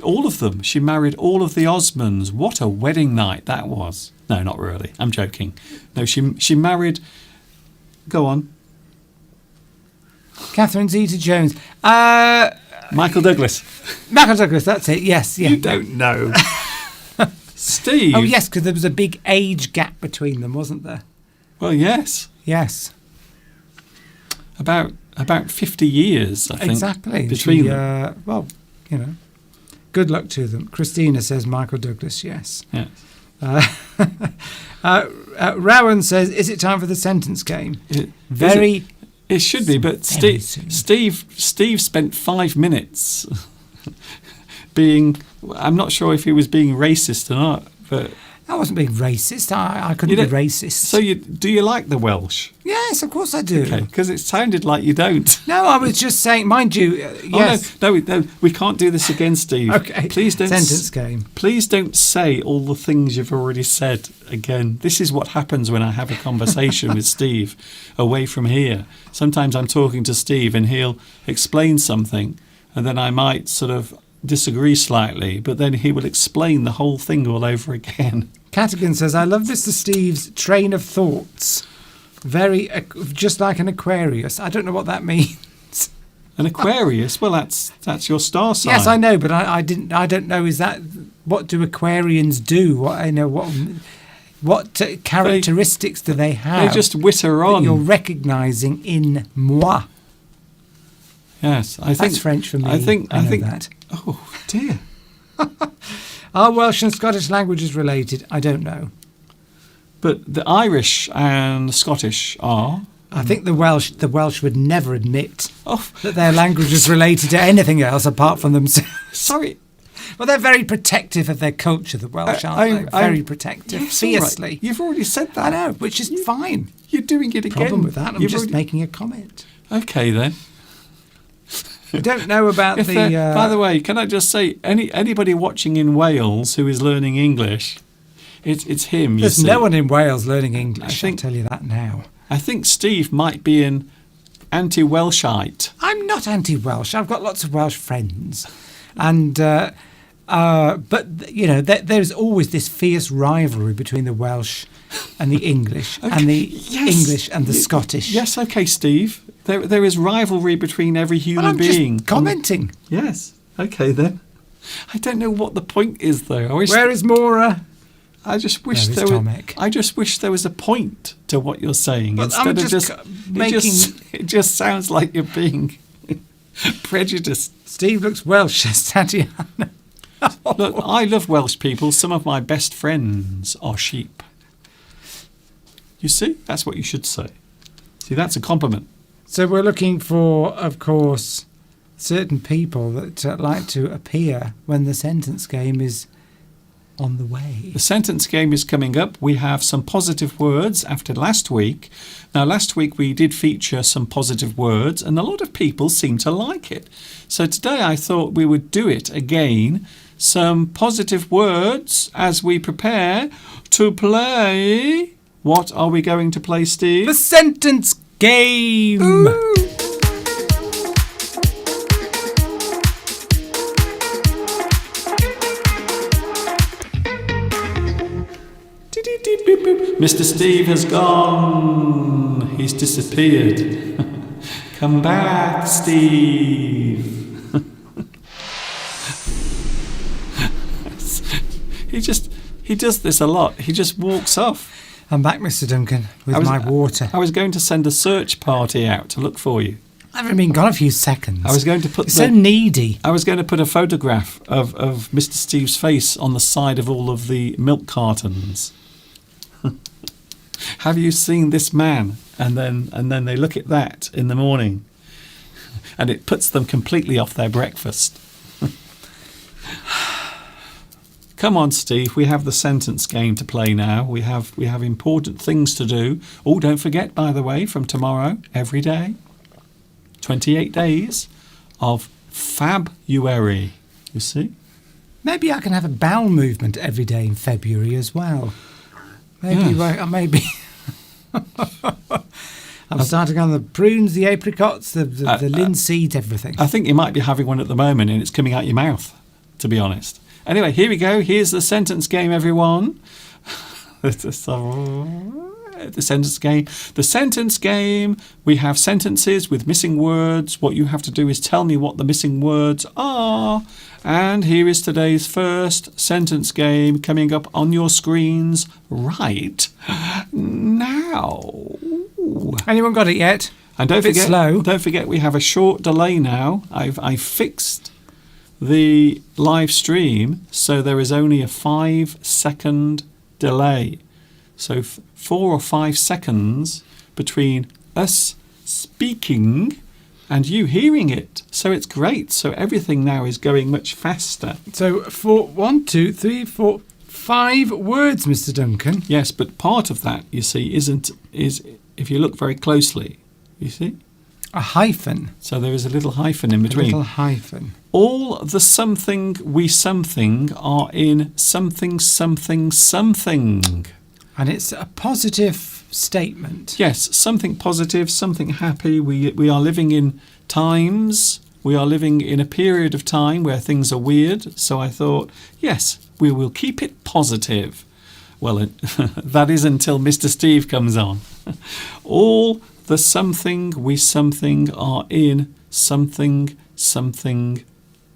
All of them. She married all of the Osmonds. What a wedding night that was. No, not really. I'm joking. No, she married. Go on. Catherine Zeta-Jones. Michael Douglas. Michael Douglas, that's it, yes. Yeah. You don't know. Steve. Oh, yes, because there was a big age gap between them, wasn't there? Well, yes. Yes. About 50 years, I think. Exactly. Between them. Well, good luck to them. Christina says Michael Douglas, yes. Yes. Rowan says, is it time for the sentence game? It should be, but Steve spent 5 minutes being... I'm not sure if he was being racist or not, but... I wasn't being racist. I couldn't be racist. So do you like the Welsh? Yes, of course I do. Okay, because it sounded like you don't. No, I was just saying, mind you, yes. Oh, no, we can't do this again, Steve. Okay, please don't. Sentence game. Please don't say all the things you've already said again. This is what happens when I have a conversation with Steve away from here. Sometimes I'm talking to Steve and he'll explain something and then I might sort of disagree slightly, but then he will explain the whole thing all over again. Catigan says, I love Mr. Steve's train of thoughts. Very, just like an Aquarius. I don't know what that means. An Aquarius? Well, that's your star sign. Yes, I know, but I don't know. Is that what do Aquarians do? What characteristics do they have? They just witter on. That you're recognising in moi. Yes, that's French for me. I think that. Oh dear. Are Welsh and Scottish languages related? I don't know. But the Irish and Scottish are. I think the Welsh would never admit that their language is related to anything else apart from themselves. Sorry. Well, they're very protective of their culture, the Welsh, aren't they? Very protective, yes, fiercely. Right. You've already said that. I know, which is fine. You're doing it again. Problem with that, I'm just making a comment. Okay, then. I don't know about If the. there- by the way, can I just say, anybody watching in Wales who is learning English, it's him. You There's see. no one in Wales learning English. think- I'll tell you that now. I think Steve might be an anti-Welshite. I'm not anti-Welsh. I've got lots of Welsh friends, and but you know, there's always this fierce rivalry between the Welsh and the English, and the Yes. English and the Scottish. Yes, okay, Steve. There is rivalry between every human Well, I'm being. just commenting. Yes. Okay then. I don't know what the point is though. I wish. Where is Maura? I just wish Where is there was. Tomek? I just wish there was a point to what you're saying Well, instead I'm of just just making. It just sounds like you're being prejudiced. Steve looks Welsh, says Tatiana. Look, I love Welsh people. Some of my best friends are sheep. You see, that's what you should say. See, that's a compliment. So we're looking for, of course, certain people that like to appear when the sentence game is on the way. The sentence game is coming up. We have some positive words after last week. Now, last week we did feature some positive words, and a lot of people seem to like it. So today I thought we would do it again. Some positive words as we prepare to play. What are we going to play, Steve? The sentence game! Mr. Steve has gone. He's disappeared. Come back, Steve. He does this a lot. He just walks off. I'm back, Mr. Duncan, with my water. I was going to send a search party out to look for you. I haven't been gone a few seconds. I was going to put You're so needy. I was going to put a photograph of Mr. Steve's face on the side of all of the milk cartons. Have you seen this man? And then they look at that in the morning, and it puts them completely off their breakfast. Come on, Steve. We have the sentence game to play now. We have important things to do. Oh, don't forget, by the way, from tomorrow, every day, 28 days of February. You see? Maybe I can have a bowel movement every day in February as well. Maybe, maybe. I'm starting on the prunes, the apricots, the linseed, everything. I think you might be having one at the moment, and it's coming out your mouth, to be honest. Anyway, here we go. Here's the sentence game, everyone. The sentence game. The sentence game. We have sentences with missing words. What you have to do is tell me what the missing words are. And here is today's first sentence game coming up on your screens right now. Anyone got it yet? And don't If it's forget, slow. don't forget, we have a short delay now. I've fixed the live stream, so there is only a 5-second delay. So 4 or 5 seconds between us speaking and you hearing it. So it's great. So everything now is going much faster. So for 1, 2, 3, 4, 5 words, Mr. Duncan. Yes, but part of that, you see, is if you look very closely, you see? A hyphen. So there is a little hyphen in A between. little hyphen. All the something we something are in something something something. And it's a positive statement. Yes, something positive, something happy. We are living in times. We are living in a period of time where things are weird. So I thought, yes, we will keep it positive. Well, that is until Mr. Steve comes on. All the something we something are in something something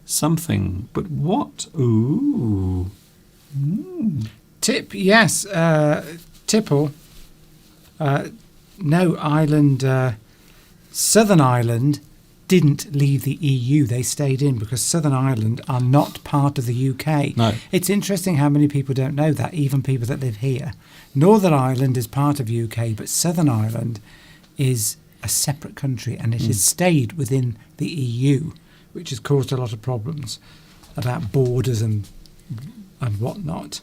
something. But what? Ooh. Tip, yes. Tipple. No, Ireland, Southern Ireland didn't leave the EU. They stayed in because Southern Ireland are not part of the UK. No. It's interesting how many people don't know that, even people that live here. Northern Ireland is part of UK, but Southern Ireland is a separate country, and it has stayed within the EU, which has caused a lot of problems about borders and whatnot.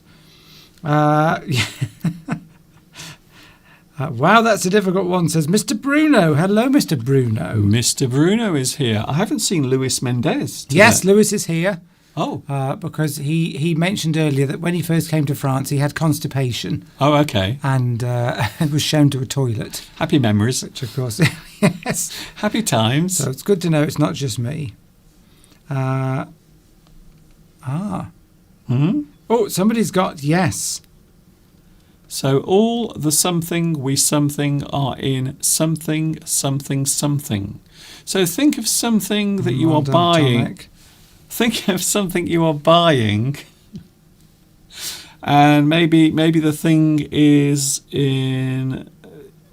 Wow, that's a difficult one, says Mr. Bruno. Hello, Mr. Bruno. Mr. Bruno is here. I haven't seen Luis Mendez today. Yes, Lewis is here. Oh. Because he mentioned earlier that when he first came to France, he had constipation Oh, okay. and was shown to a toilet, Happy memories. which of course, yes. Happy times. So it's good to know it's not just me. Hmm? Oh, somebody's got yes. So all the something we something are in something, something, something. So think of something that you Well are done, buying. Tomek. Think of something you are buying, and maybe the thing is in.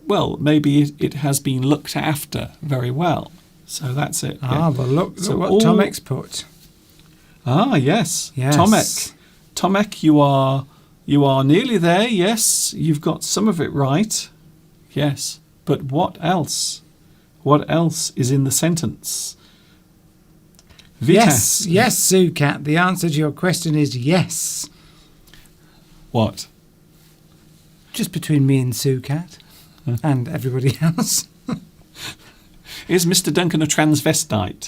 Well, maybe it has been looked after very well. So that's it. Ah, well, look So what all- Tomek's put. Ah, yes. Yes. Tomek, you are nearly there. Yes, you've got some of it right. Yes, but what else? What else is in the sentence? Yes, Vitas. yes, Sukat. The answer to your question is yes. What? Just between me and Sukat and everybody else. Is Mr. Duncan a transvestite?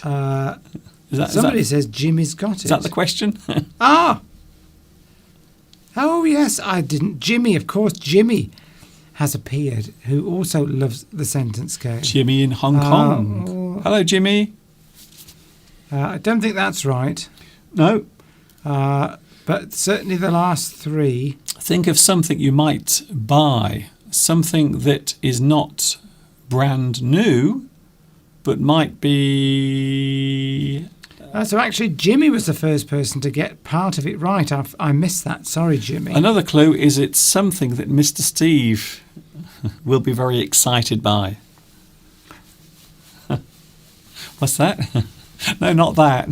Somebody says Jimmy's got it. Is that the question? Ah! Oh, yes, I didn't. Jimmy, of course, Jimmy has appeared, who also loves the sentence game. Jimmy in Hong Kong. Hello, Jimmy. I don't think that's right, No. but certainly the last three. Think of something you might buy. Something that is not brand new, but might be... So actually, Jimmy was the first person to get part of it right. I missed that. Sorry, Jimmy. Another clue is it's something that Mr. Steve will be very excited by. What's that? No, not that.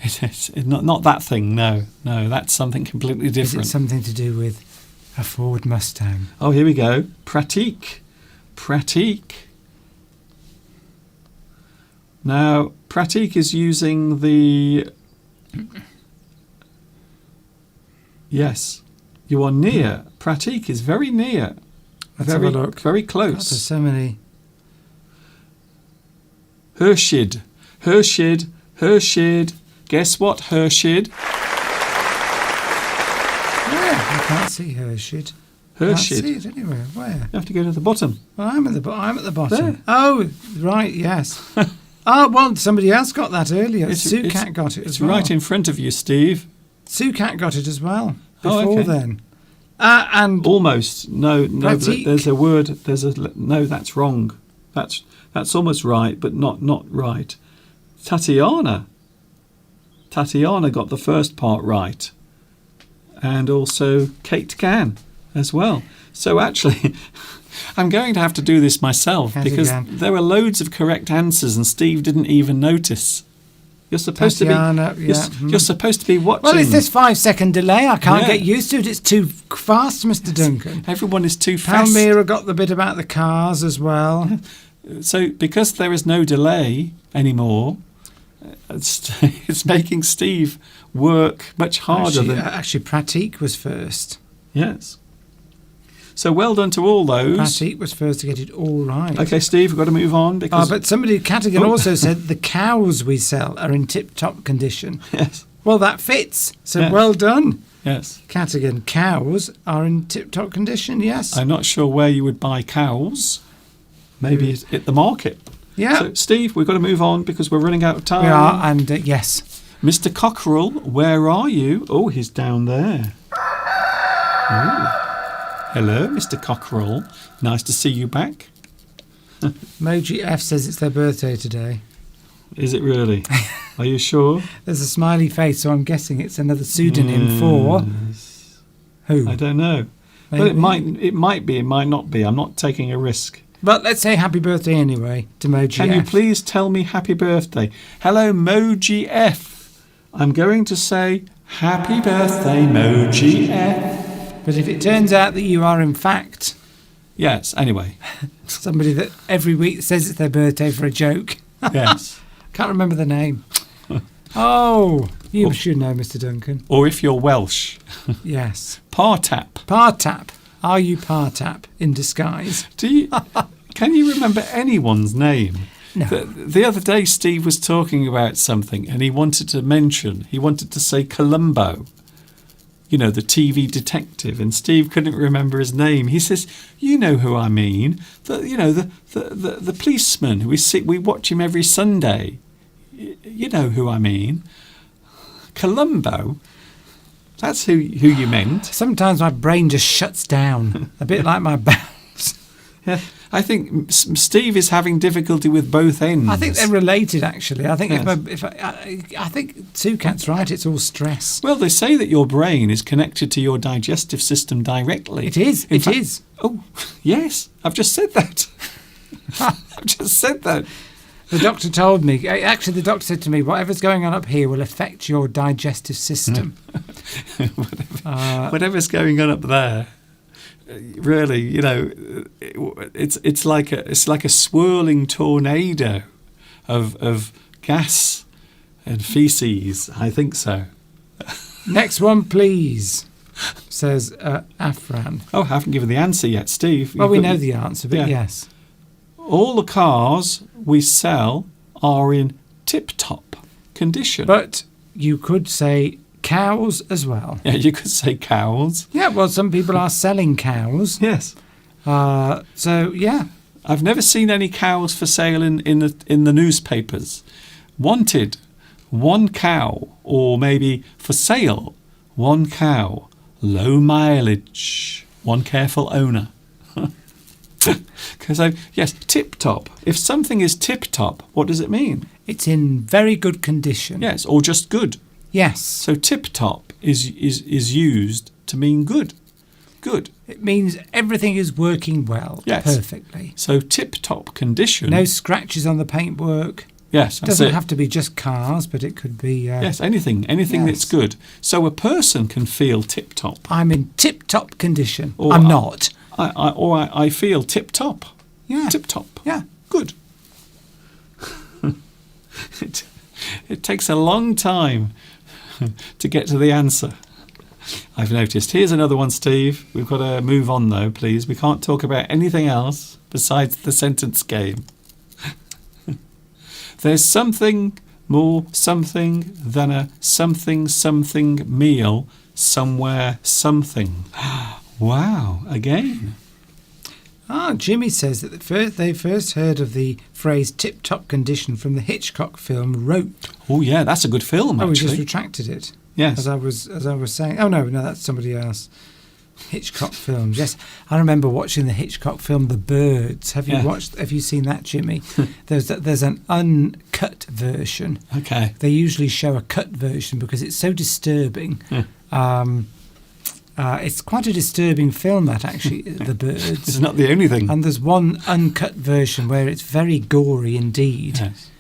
It's not that thing. No, that's something completely Is different. it something to do with a Ford Mustang? Oh, here we go. Pratique. Pratique. Now, pratique is using the... Yes, you are near. Pratique is very near. Let's very, have a look. Very God, there's close. so many. Hershid. Hershid. Hershid. Guess what, Hershid? Where? I can't see Hershid. Can't see Hershid. it anywhere. Where? You have to go to the bottom. Well, I'm at the bottom. There. Oh, right, yes. Oh, well, somebody else got that earlier. It's- Sukat it's- got it It's as well. right in front of you, Steve. Sukat got it as well Oh, before okay. then. And Almost. No, but Pratique. there's a word. No, that's wrong. That's almost right, but not right. Tatiana got the first part right, and also Kate Gann as well. So actually, I'm going to have to do this myself Kate because Gann. there were loads of correct answers, and Steve didn't even notice. You're supposed Tatiana, to be. yeah. You're supposed to be watching. well, it's this 5-second delay. I can't Yeah. get used to it. It's too fast, Mr. Duncan. Everyone is too fast. Palmyra got the bit about the cars as well. So because there is no delay anymore, it's making Steve work much harder Actually, Pratique was first. Yes. So well done to all those. Pratique was first to get it all right. Okay, Steve, we've got to move on because But somebody, Catigan, Oh. also said the cows we sell are in tip-top condition. yes, Well, that fits. So Yeah. well done, yes. Catigan. Cows are in tip-top condition, yes. I'm not sure where you would buy cows. Maybe at the market. Yeah, So, Steve, we've got to move on because we're running out of time. we are. And yes, Mr. Cockerell, where are you? Oh, he's down there. Ooh. Hello, Mr. Cockerell. Nice to see you back. Moji F says it's their birthday today. Is it really? Are you sure? There's a smiley face, so I'm guessing it's another pseudonym for who? I don't know. But Maybe. it might be, it might not be. I'm not taking a risk. But let's say happy birthday anyway to Moji Can you F. please tell me happy birthday? Hello, Moji F. I'm going to say happy birthday, Moji F. But if it turns out that you are in fact Yes, anyway. somebody that every week says it's their birthday for a joke, Yes. can't remember the name. Oh, you should know, Mr. Duncan. Or if you're Welsh, Yes. Partap. Partap. Are you Partap in disguise? Can you remember anyone's name? No. The other day, Steve was talking about something, and he wanted to say Columbo. You know, the TV detective, and Steve couldn't remember his name. He says, "You know who I mean? The policeman. We watch him every Sunday. You know who I mean? Columbo. That's who you meant." Sometimes my brain just shuts down, a bit like my bowels. Yeah, I think Steve is having difficulty with both ends. I think they're related, actually. I think Yes. I think Toucan's right. It's all stress. Well, they say that your brain is connected to your digestive system directly. It is. In It fact- is. Oh, yes. I've just said that. I've just said that. The doctor told me. Actually, the doctor said to me, "Whatever's going on up here will affect your digestive system." Whatever's going on up there, really, you know, it's like a swirling tornado of gas and feces. I think so. Next one, please, says Afran. Oh, I haven't given the answer yet, Steve. Well, we You've got- know the answer, but Yeah. yes. All the cars we sell are in tip-top condition. But you could say cows as well. Yeah, you could say cows. Yeah, well, some people are selling cows. Yes. So, yeah. I've never seen any cows for sale in the newspapers. Wanted, 1 cow, or maybe for sale, 1 cow, low mileage, 1 careful owner. So, yes, tip-top. If something is tip-top, what does it mean? It's in very good condition. Yes, or just good. Yes. So tip-top is used to mean good. Good. It means everything is working well. Yes. Perfectly. So tip-top condition. No scratches on the paintwork. Yes, It that's doesn't it. have to be just cars, but it could be... Yes, anything Yes. that's good. So a person can feel tip-top. I'm in tip-top condition. Or I'm not. I feel tip-top. Yeah. Tip-top. Yeah. Good. It takes a long time to get to the answer, I've noticed. Here's another one, Steve. We've got to move on, though, please. We can't talk about anything else besides the sentence game. There's something more something than a something meal somewhere something. Wow, again. Jimmy says that they first heard of the phrase tip-top condition from the Hitchcock film Rope. Oh, yeah, that's a good film, Oh, we just actually. retracted it. Yes. As I was saying. Oh no, that's somebody else. Hitchcock films. Yes, I remember watching the Hitchcock film The Birds. Have you seen that, Jimmy? There's an uncut version. Okay. They usually show a cut version because it's so disturbing. Yeah. It's quite a disturbing film, that, actually, The Birds. It's not the only thing. And there's one uncut version where it's very gory indeed. Yes.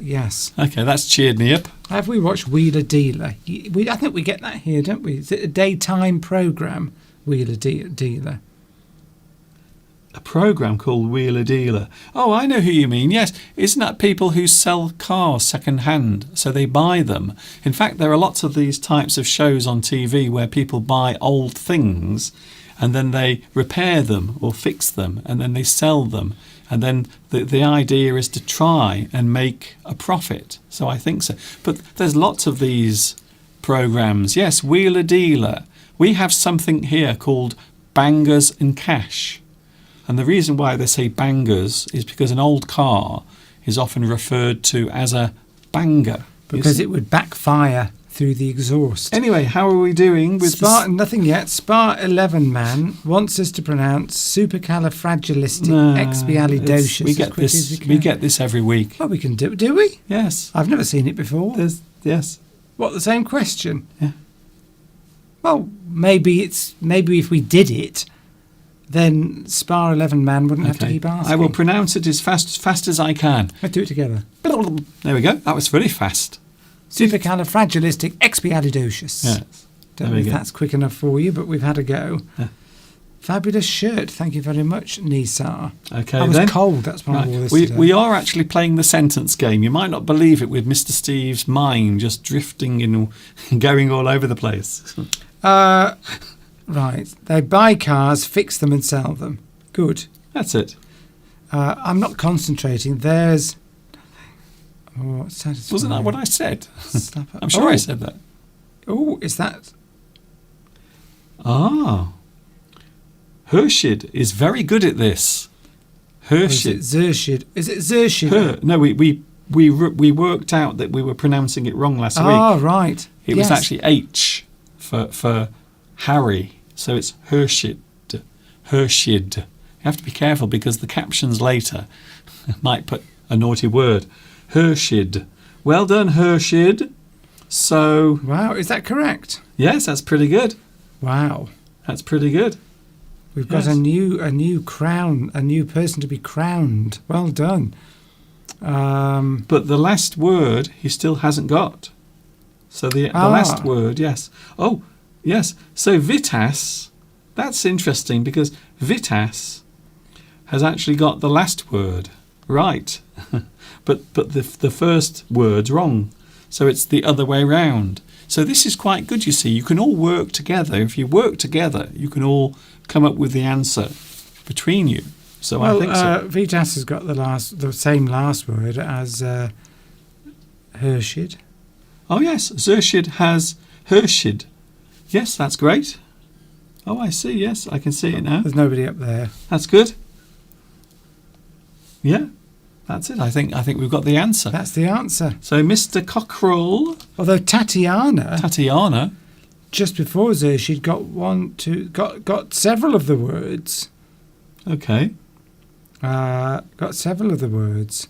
Yes. Okay, that's cheered me up. Have we watched Wheeler Dealer? I think we get that here, don't we? Is it a daytime programme, Wheeler Dealer? A programme called Wheeler Dealer. Oh, I know who you mean. Yes, isn't that people who sell cars second hand? So they buy them. In fact, there are lots of these types of shows on TV where people buy old things and then they repair them or fix them and then they sell them. And then the idea is to try and make a profit. So I think so. But there's lots of these programmes. Yes, Wheeler Dealer. We have something here called Bangers and Cash. And the reason why they say bangers is because an old car is often referred to as a banger. Because it would backfire through the exhaust. Anyway, how are we doing with Nothing yet. Spar 11 man wants us to pronounce supercalifragilisticexpialidocious We as get quick as this. we can. We get this every week. Well, we can do it. Do we? Yes. I've never seen it before. Yes. What, the same question? Yeah. Well, maybe if we did it, then Spar 11 man wouldn't have to keep asking. I will pronounce it as fast as I can. Let's do it together. There we go. That was really fast. Supercalifragilisticexpialidocious. Yes. Don't There know we if go. that's quick enough for you, but we've had a go. Yeah. Fabulous shirt. Thank you very much, Nisar. Okay, I was then. cold. That's why I wore this today. We are actually playing the sentence game. You might not believe it, with Mr. Steve's mind just drifting and going all over the place. Right. They buy cars, fix them and sell them. Good. That's it. I'm not concentrating. There's... Oh, satisfying. Wasn't that what I said? Slap up. I'm sure I said that. Oh, is that... Ah. Hershid is very good at this. Or is it Hershid. Zershid? Is it Zershid? No, we worked out that we were pronouncing it wrong last week. Oh, right. It was actually H for Harry. So it's Hershid. Hershid. You have to be careful because the captions later might put a naughty word. Hershid. Well done, Hershid. So, Wow, is that correct? yes, that's pretty good. Wow. That's pretty good. We've got Yes. a new crown, a new person to be crowned. Well done. But the last word he still hasn't got. So the last word, yes. Oh, yes. So Vitas, that's interesting because Vitas has actually got the last word right. but the first word's wrong. So it's the other way round. So this is quite good, you see. You can all work together. If you work together, you can all come up with the answer between you. So I think so. Vitas has got the same last word as Hershid. Oh, yes. Zershid has Hershid. Yes, that's great. Oh, I see. Yes, I can see it now. There's nobody up there. That's good. Yeah, that's it. I think we've got the answer. That's the answer. So Mr. Cockerell, Although Tatiana, Tatiana. just before Zershid, got several of the words. Okay. Got several of the words.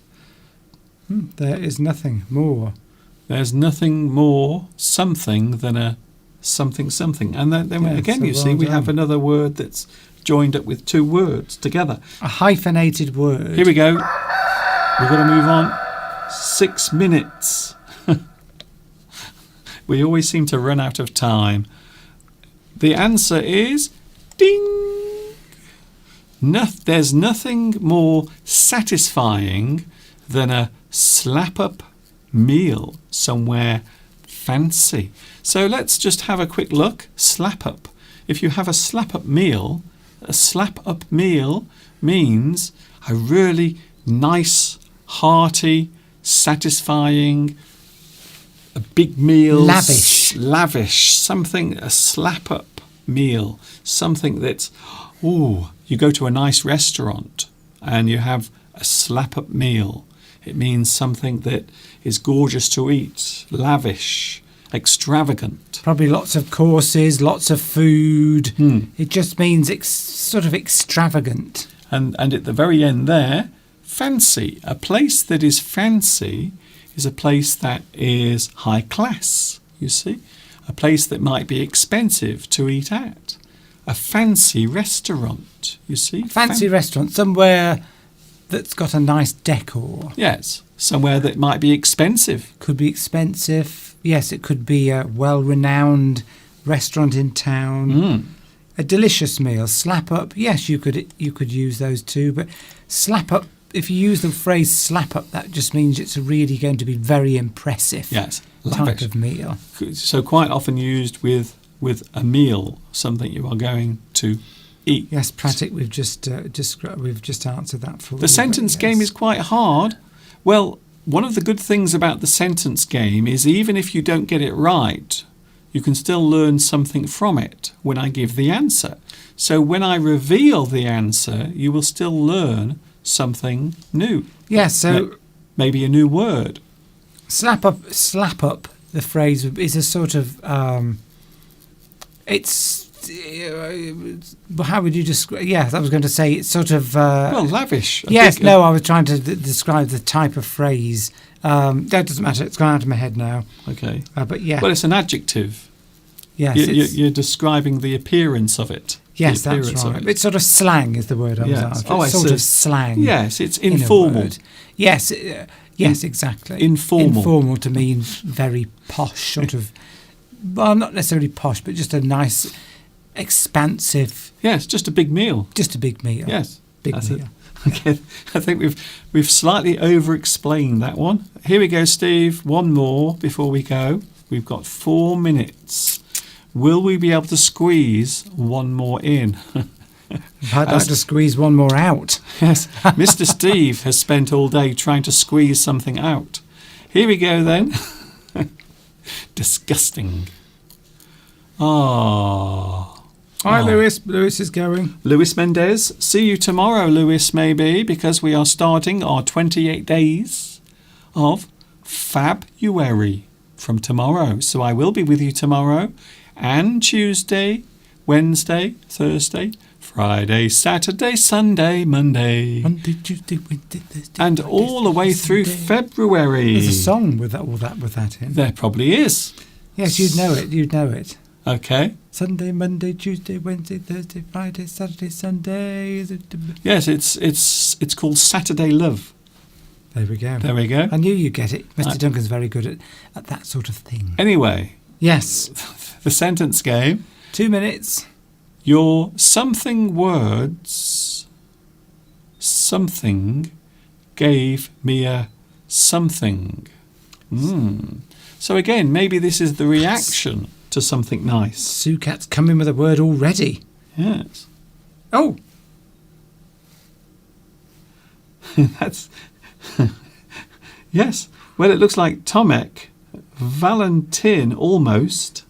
There is nothing more. There's nothing more something than a something something. And then Yeah, again, so you see, well we have done. another word that's joined up with two words together. A hyphenated word. Here we go. We've got to move on. 6 minutes. We always seem to run out of time. The answer is ding. There's nothing more satisfying than a slap-up meal somewhere fancy. So let's just have a quick look. Slap-up. If you have a slap-up meal means a really nice, hearty, satisfying, a big meal. Lavish. Something, a slap-up meal. Something that's, you go to a nice restaurant and you have a slap-up meal. It means something that is gorgeous to eat, lavish, extravagant. Probably lots of courses, lots of food. It just means sort of extravagant. And at the very end there, fancy. A place that is fancy is a place that is high class, you see. A place that might be expensive to eat at. A fancy restaurant, you see. Fancy restaurant, somewhere that's got a nice decor. Yes, somewhere that might be expensive. Could be expensive. Yes, it could be a well-renowned restaurant in town. A delicious meal. Slap up. Yes, you could use those too. But slap up. If you use the phrase slap up, that just means it's really going to be very impressive. Yes, type lavish. of meal. So quite often used with a meal, something you are going to eat. Yes, Pratik, we've just answered that for you. The sentence game is quite hard. Well, one of the good things about the sentence game is even if you don't get it right, you can still learn something from it when I give the answer. So when I reveal the answer, you will still learn something new. Yes, so maybe a new word. slap up. The phrase is a sort of it's. How would you describe? Yes, I was going to say it's sort of. Well, lavish. Yes, no, I was trying to describe the type of phrase. That doesn't matter. It's gone out of my head now. Okay. But yeah. Well, it's an adjective. Yes, You're describing the appearance of it. yes, The that's appearance of right. it. It's sort of slang is the word I was Yes. after. Oh, It's I sort see. of slang. Yes, it's in a informal. word. Yes, yes, exactly. Informal. Informal to mean very posh, sort of. Well, not necessarily posh, but just a nice, expansive, Yes, just a big meal. just a big meal. Yes, big that's meal. it. Okay, I think we've slightly over-explained that one. Here we go, Steve. One more before we go. We've got 4 minutes. Will we be able to squeeze one more in? I'd like to squeeze one more out. Yes, Mr. Steve has spent all day trying to squeeze something out. Here we go then. Disgusting. Ah. Hi, Oh. Lewis. Lewis is going. Luis Mendez, see you tomorrow, Luis, maybe, because we are starting our 28 days of Fabuary from tomorrow. So I will be with you tomorrow and Tuesday, Wednesday, Thursday, Friday, Saturday, Sunday, Monday, Monday, Tuesday, Wednesday, Thursday, and Friday, all the way through Sunday. February. There's a song with that in. There probably is. Yes, you'd know it. You'd know it. Okay. Sunday, Monday, Tuesday, Wednesday, Thursday, Friday, Saturday, Sunday. Yes, it's called Saturday Love. There we go. There we go. I knew you'd get it. Mr. Duncan's very good at that sort of thing. Anyway, Yes. the sentence game. 2 minutes. Your something words, something gave me a something. So again, maybe this is the reaction to something nice. Sukat's coming with a word already. Yes. Oh, That's yes. Well, it looks like Tomek, Valentin almost,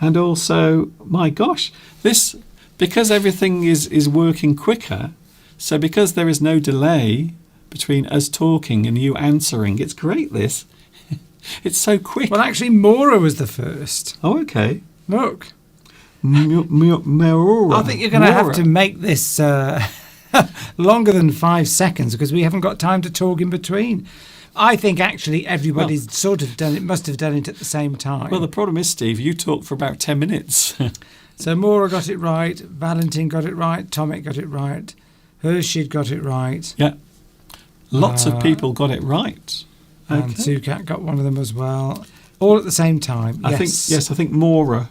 and also, my gosh, this, because everything is working quicker, so because there is no delay between us talking and you answering, it's great, this. It's so quick. well, actually, Mora was the first. Oh, okay. Look. Meora. I think you're going to have to make this longer than 5 seconds because we haven't got time to talk in between. I think actually everybody's sort of done it, must have done it at the same time. Well, the problem is, Steve, you talked for about 10 minutes. So Mora got it right, Valentin got it right, Tomek got it right, Hershid got it right, Yeah. Lots of people got it right. and Okay. Sukat got one of them as well. All at the same time. I think Mora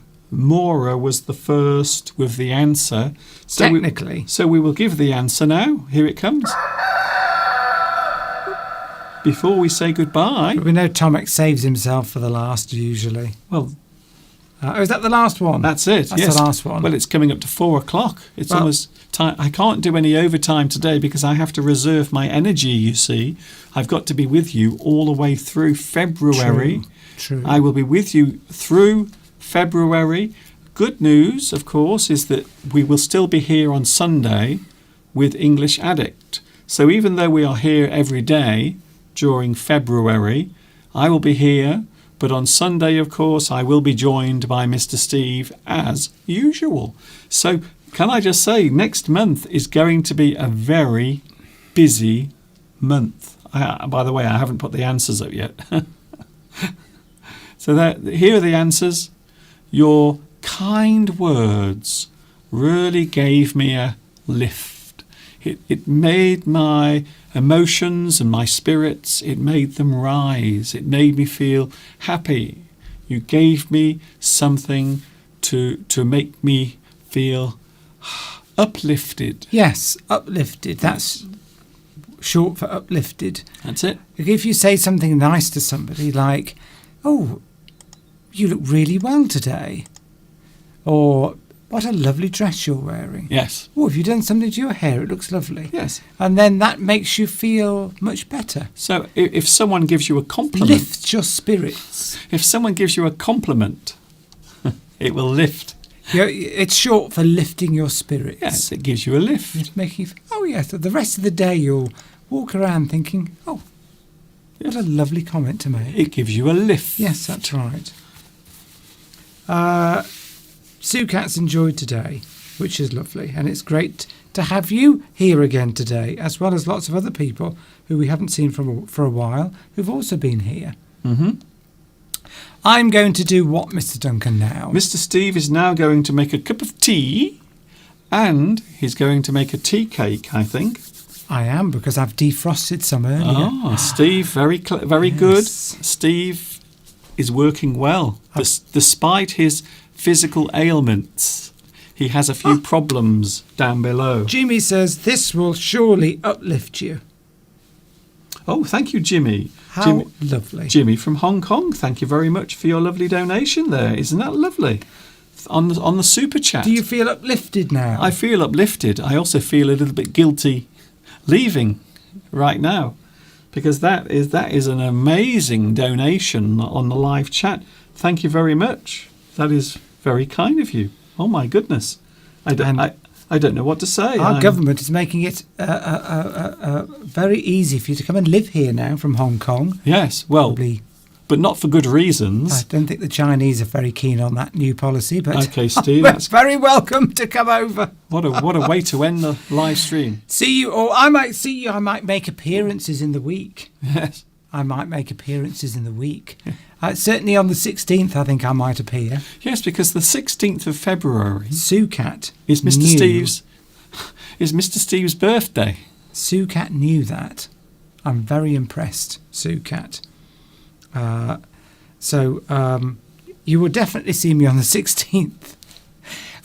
was the first with the answer. Technically. So we will give the answer now. Here it comes. Before we say goodbye. But we know Tomek saves himself for the last usually. Well, Is that the last one? that's it. That's yes. the last one. Well, it's coming up to 4 o'clock. It's Well- almost time. I can't do any overtime today because I have to reserve my energy, you see. I've got to be with you all the way through February. True. I will be with you through February. Good news, of course, is that we will still be here on Sunday with English Addict. So even though we are here every day during February, I will be here. But on Sunday, of course, I will be joined by Mr. Steve as usual. So can I just say, next month is going to be a very busy month. By the way, I haven't put the answers up yet. So here are the answers. Your kind words really gave me a lift. It made my emotions and my spirits, it made them rise. It made me feel happy. You gave me something to make me feel uplifted. Yes, uplifted. That's short for uplifted. That's it. If you say something nice to somebody like, "Oh, you look really well today," or "What a lovely dress you're wearing." Yes. "Oh, have you done something to your hair? It looks lovely." Yes. And then that makes you feel much better. So if someone gives you a compliment, Lifts your spirits. if someone gives you a compliment, it will lift. It's short for lifting your spirits. Yes, it gives you a lift. It's making you feel, oh yes, the rest of the day you'll walk around thinking, oh, what a lovely comment to make. It gives you a lift. Yes, that's right. Sukat's enjoyed today, which is lovely, and it's great to have you here again today, as well as lots of other people who we haven't seen for a while, who've also been here. Mm-hmm. I'm going to do what, Mr. Duncan, now? Mr. Steve is now going to make a cup of tea, and he's going to make a tea cake, I think. I am, because I've defrosted some earlier. Ah, Steve, very good. Steve is working well, despite his physical ailments. He has a few problems down below. Jimmy says this will surely uplift you. Oh, thank you, Jimmy. How lovely. Jimmy from Hong Kong, thank you very much for your lovely donation there. Isn't that lovely? on the super chat. Do you feel uplifted now? I feel uplifted. I also feel a little bit guilty leaving right now, because that is an amazing donation on the live chat. Thank you very much. That is very kind of you. Oh my goodness. I don't know what to say. Our government is making it very easy for you to come and live here now from Hong Kong. Yes, well, Probably. but not for good reasons. I don't think the Chinese are very keen on that new policy, but Okay, Steve, we're that's very welcome to come over. what a way to end the live stream. See you, or I might see you. I might make appearances in the week. Yes. I might make appearances in the week. Certainly on the 16th, I think I might appear. Yes, because the 16th of February Sukat is Mr. Steve's birthday. Sukat knew that. I'm very impressed, Sukat. So you will definitely see me on the 16th.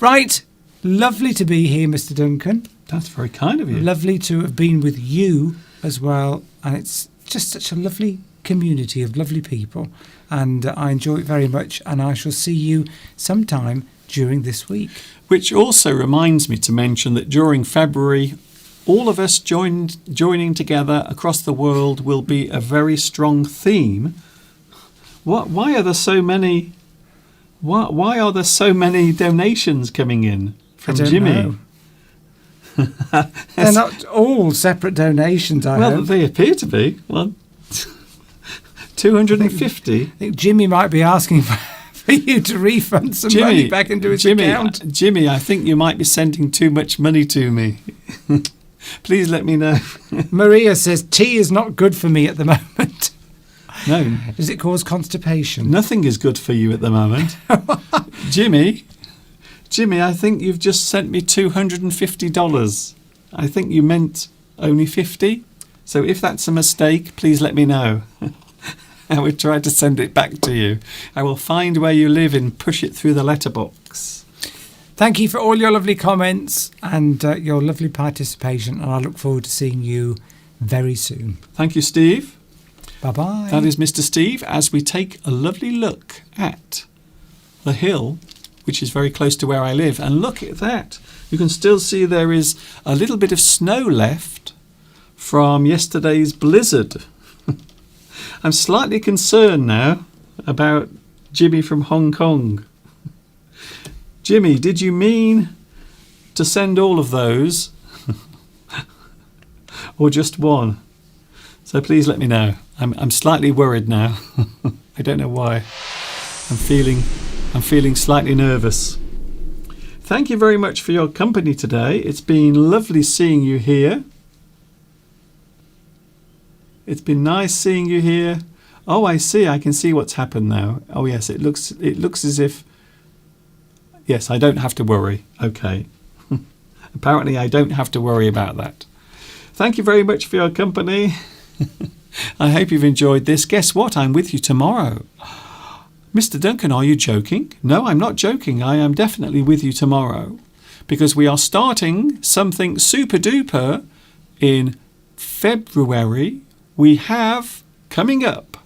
Right. Lovely to be here, Mr. Duncan. That's very kind of you. Lovely to have been with you as well. And it's just such a lovely community of lovely people. And I enjoy it very much. And I shall see you sometime during this week. Which also reminds me to mention that during February, all of us joining together across the world will be a very strong theme. Why are there so many? Why are there so many donations coming in from I don't Jimmy? know. They're not all separate donations, I Well, hope. they appear to be. Well, 250. I think Jimmy might be asking for you to refund some money back into his account. Jimmy, I think you might be sending too much money to me. Please let me know. Maria says tea is not good for me at the moment. No, Does it cause constipation? nothing is good for you at the moment. Jimmy, I think you've just sent me $250. I think you meant only 50. So if that's a mistake, please let me know. I will try to send it back to you. I will find where you live and push it through the letterbox. Thank you for all your lovely comments and your lovely participation. And I look forward to seeing you very soon. Thank you, Steve. Bye-bye. That is Mr. Steve, as we take a lovely look at the hill, which is very close to where I live. And look at that. You can still see there is a little bit of snow left from yesterday's blizzard. I'm slightly concerned now about Jimmy from Hong Kong. Jimmy, did you mean to send all of those? Or just one? So please let me know. I'm slightly worried now. I don't know why. I'm feeling slightly nervous. Thank you very much for your company today. It's been lovely seeing you here. It's been nice seeing you here. Oh, I see. I can see what's happened now. Oh, yes. It looks as if. Yes, I don't have to worry. Okay. Apparently, I don't have to worry about that. Thank you very much for your company. I hope you've enjoyed this. Guess what? I'm with you tomorrow. Mr. Duncan, are you joking? No, I'm not joking. I am definitely with you tomorrow, because we are starting something super duper in February. We have coming up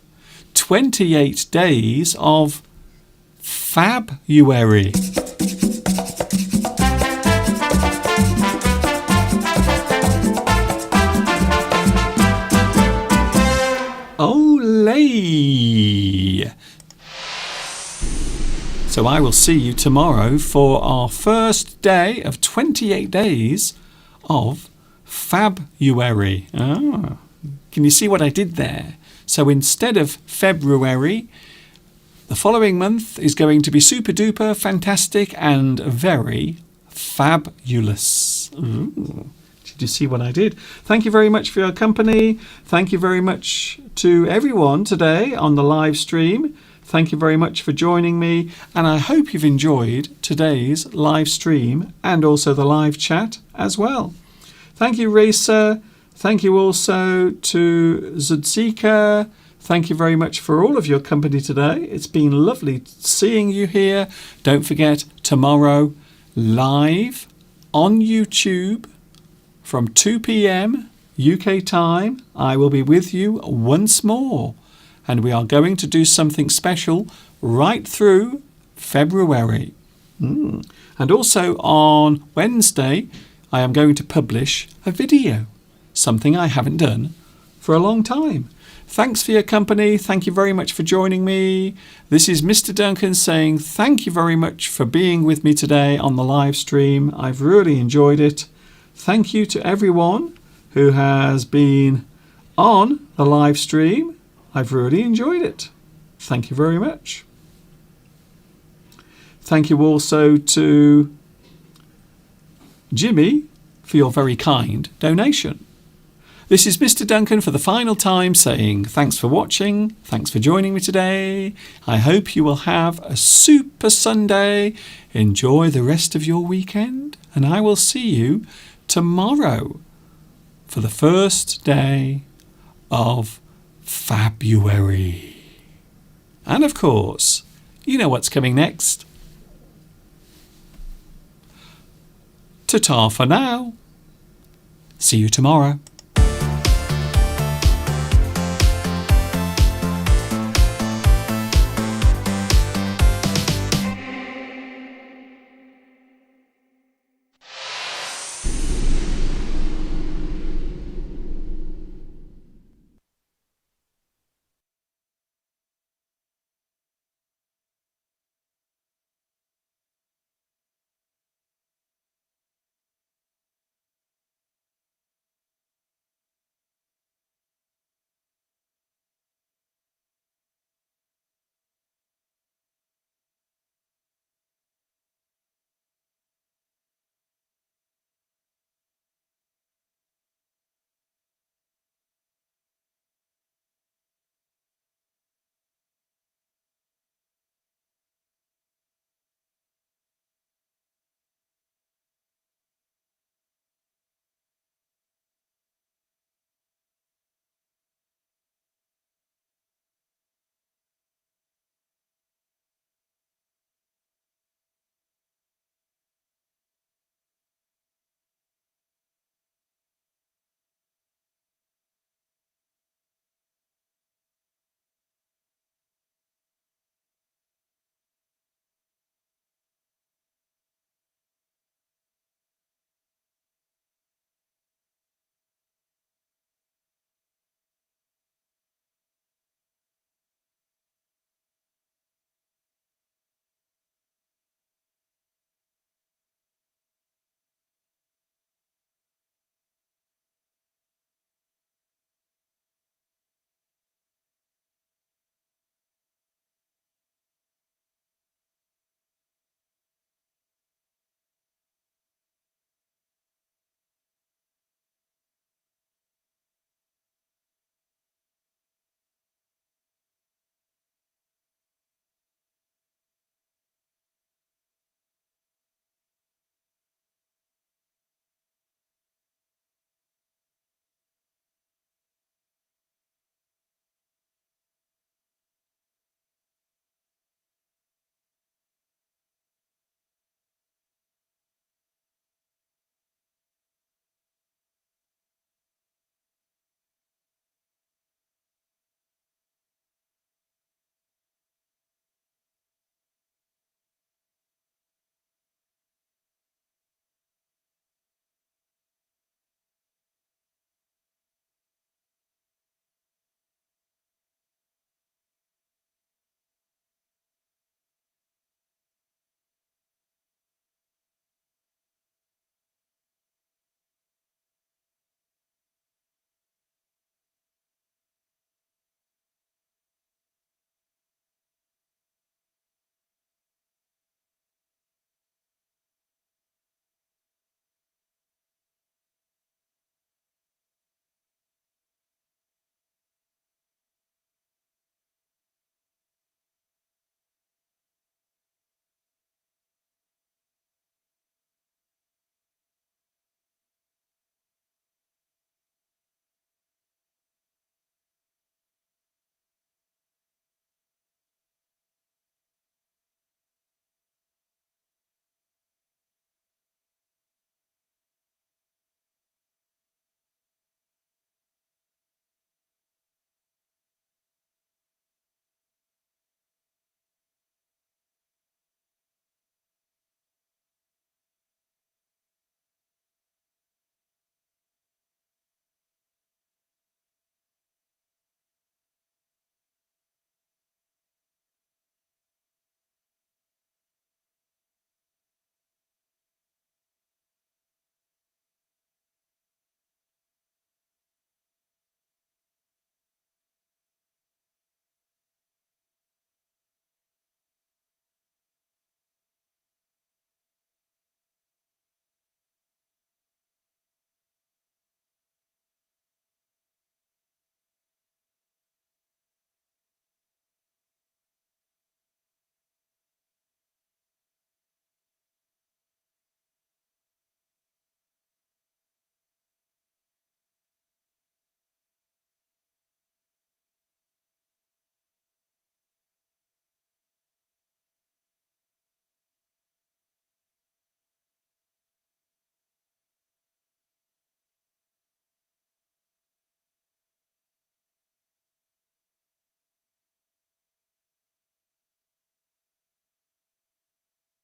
28 days of Fabuary. Olay! So I will see you tomorrow for our first day of 28 days of Fabuary. Ah, can you see what I did there? So instead of February, the following month is going to be super duper fantastic and very fabulous. Ooh. Did you see what I did? Thank you very much for your company. Thank you very much to everyone today on the live stream. Thank you very much for joining me, and I hope you've enjoyed today's live stream and also the live chat as well. Thank you, Racer. Thank you also to Zudzika. Thank you very much for all of your company today. It's been lovely seeing you here. Don't forget, tomorrow, live on YouTube from 2 p.m. UK time, I will be with you once more. And we are going to do something special right through February. And also on Wednesday, I am going to publish a video, something I haven't done for a long time. Thanks for your company. Thank you very much for joining me. This is Mr. Duncan saying thank you very much for being with me today on the live stream. I've really enjoyed it. Thank you to everyone who has been on the live stream. I've really enjoyed it. Thank you very much. Thank you also to Jimmy for your very kind donation. This is Mr. Duncan for the final time saying thanks for watching, thanks for joining me today. I hope you will have a super Sunday. Enjoy the rest of your weekend, and I will see you tomorrow for the first day of February. And of course, you know what's coming next. Ta-ta for now. See you tomorrow.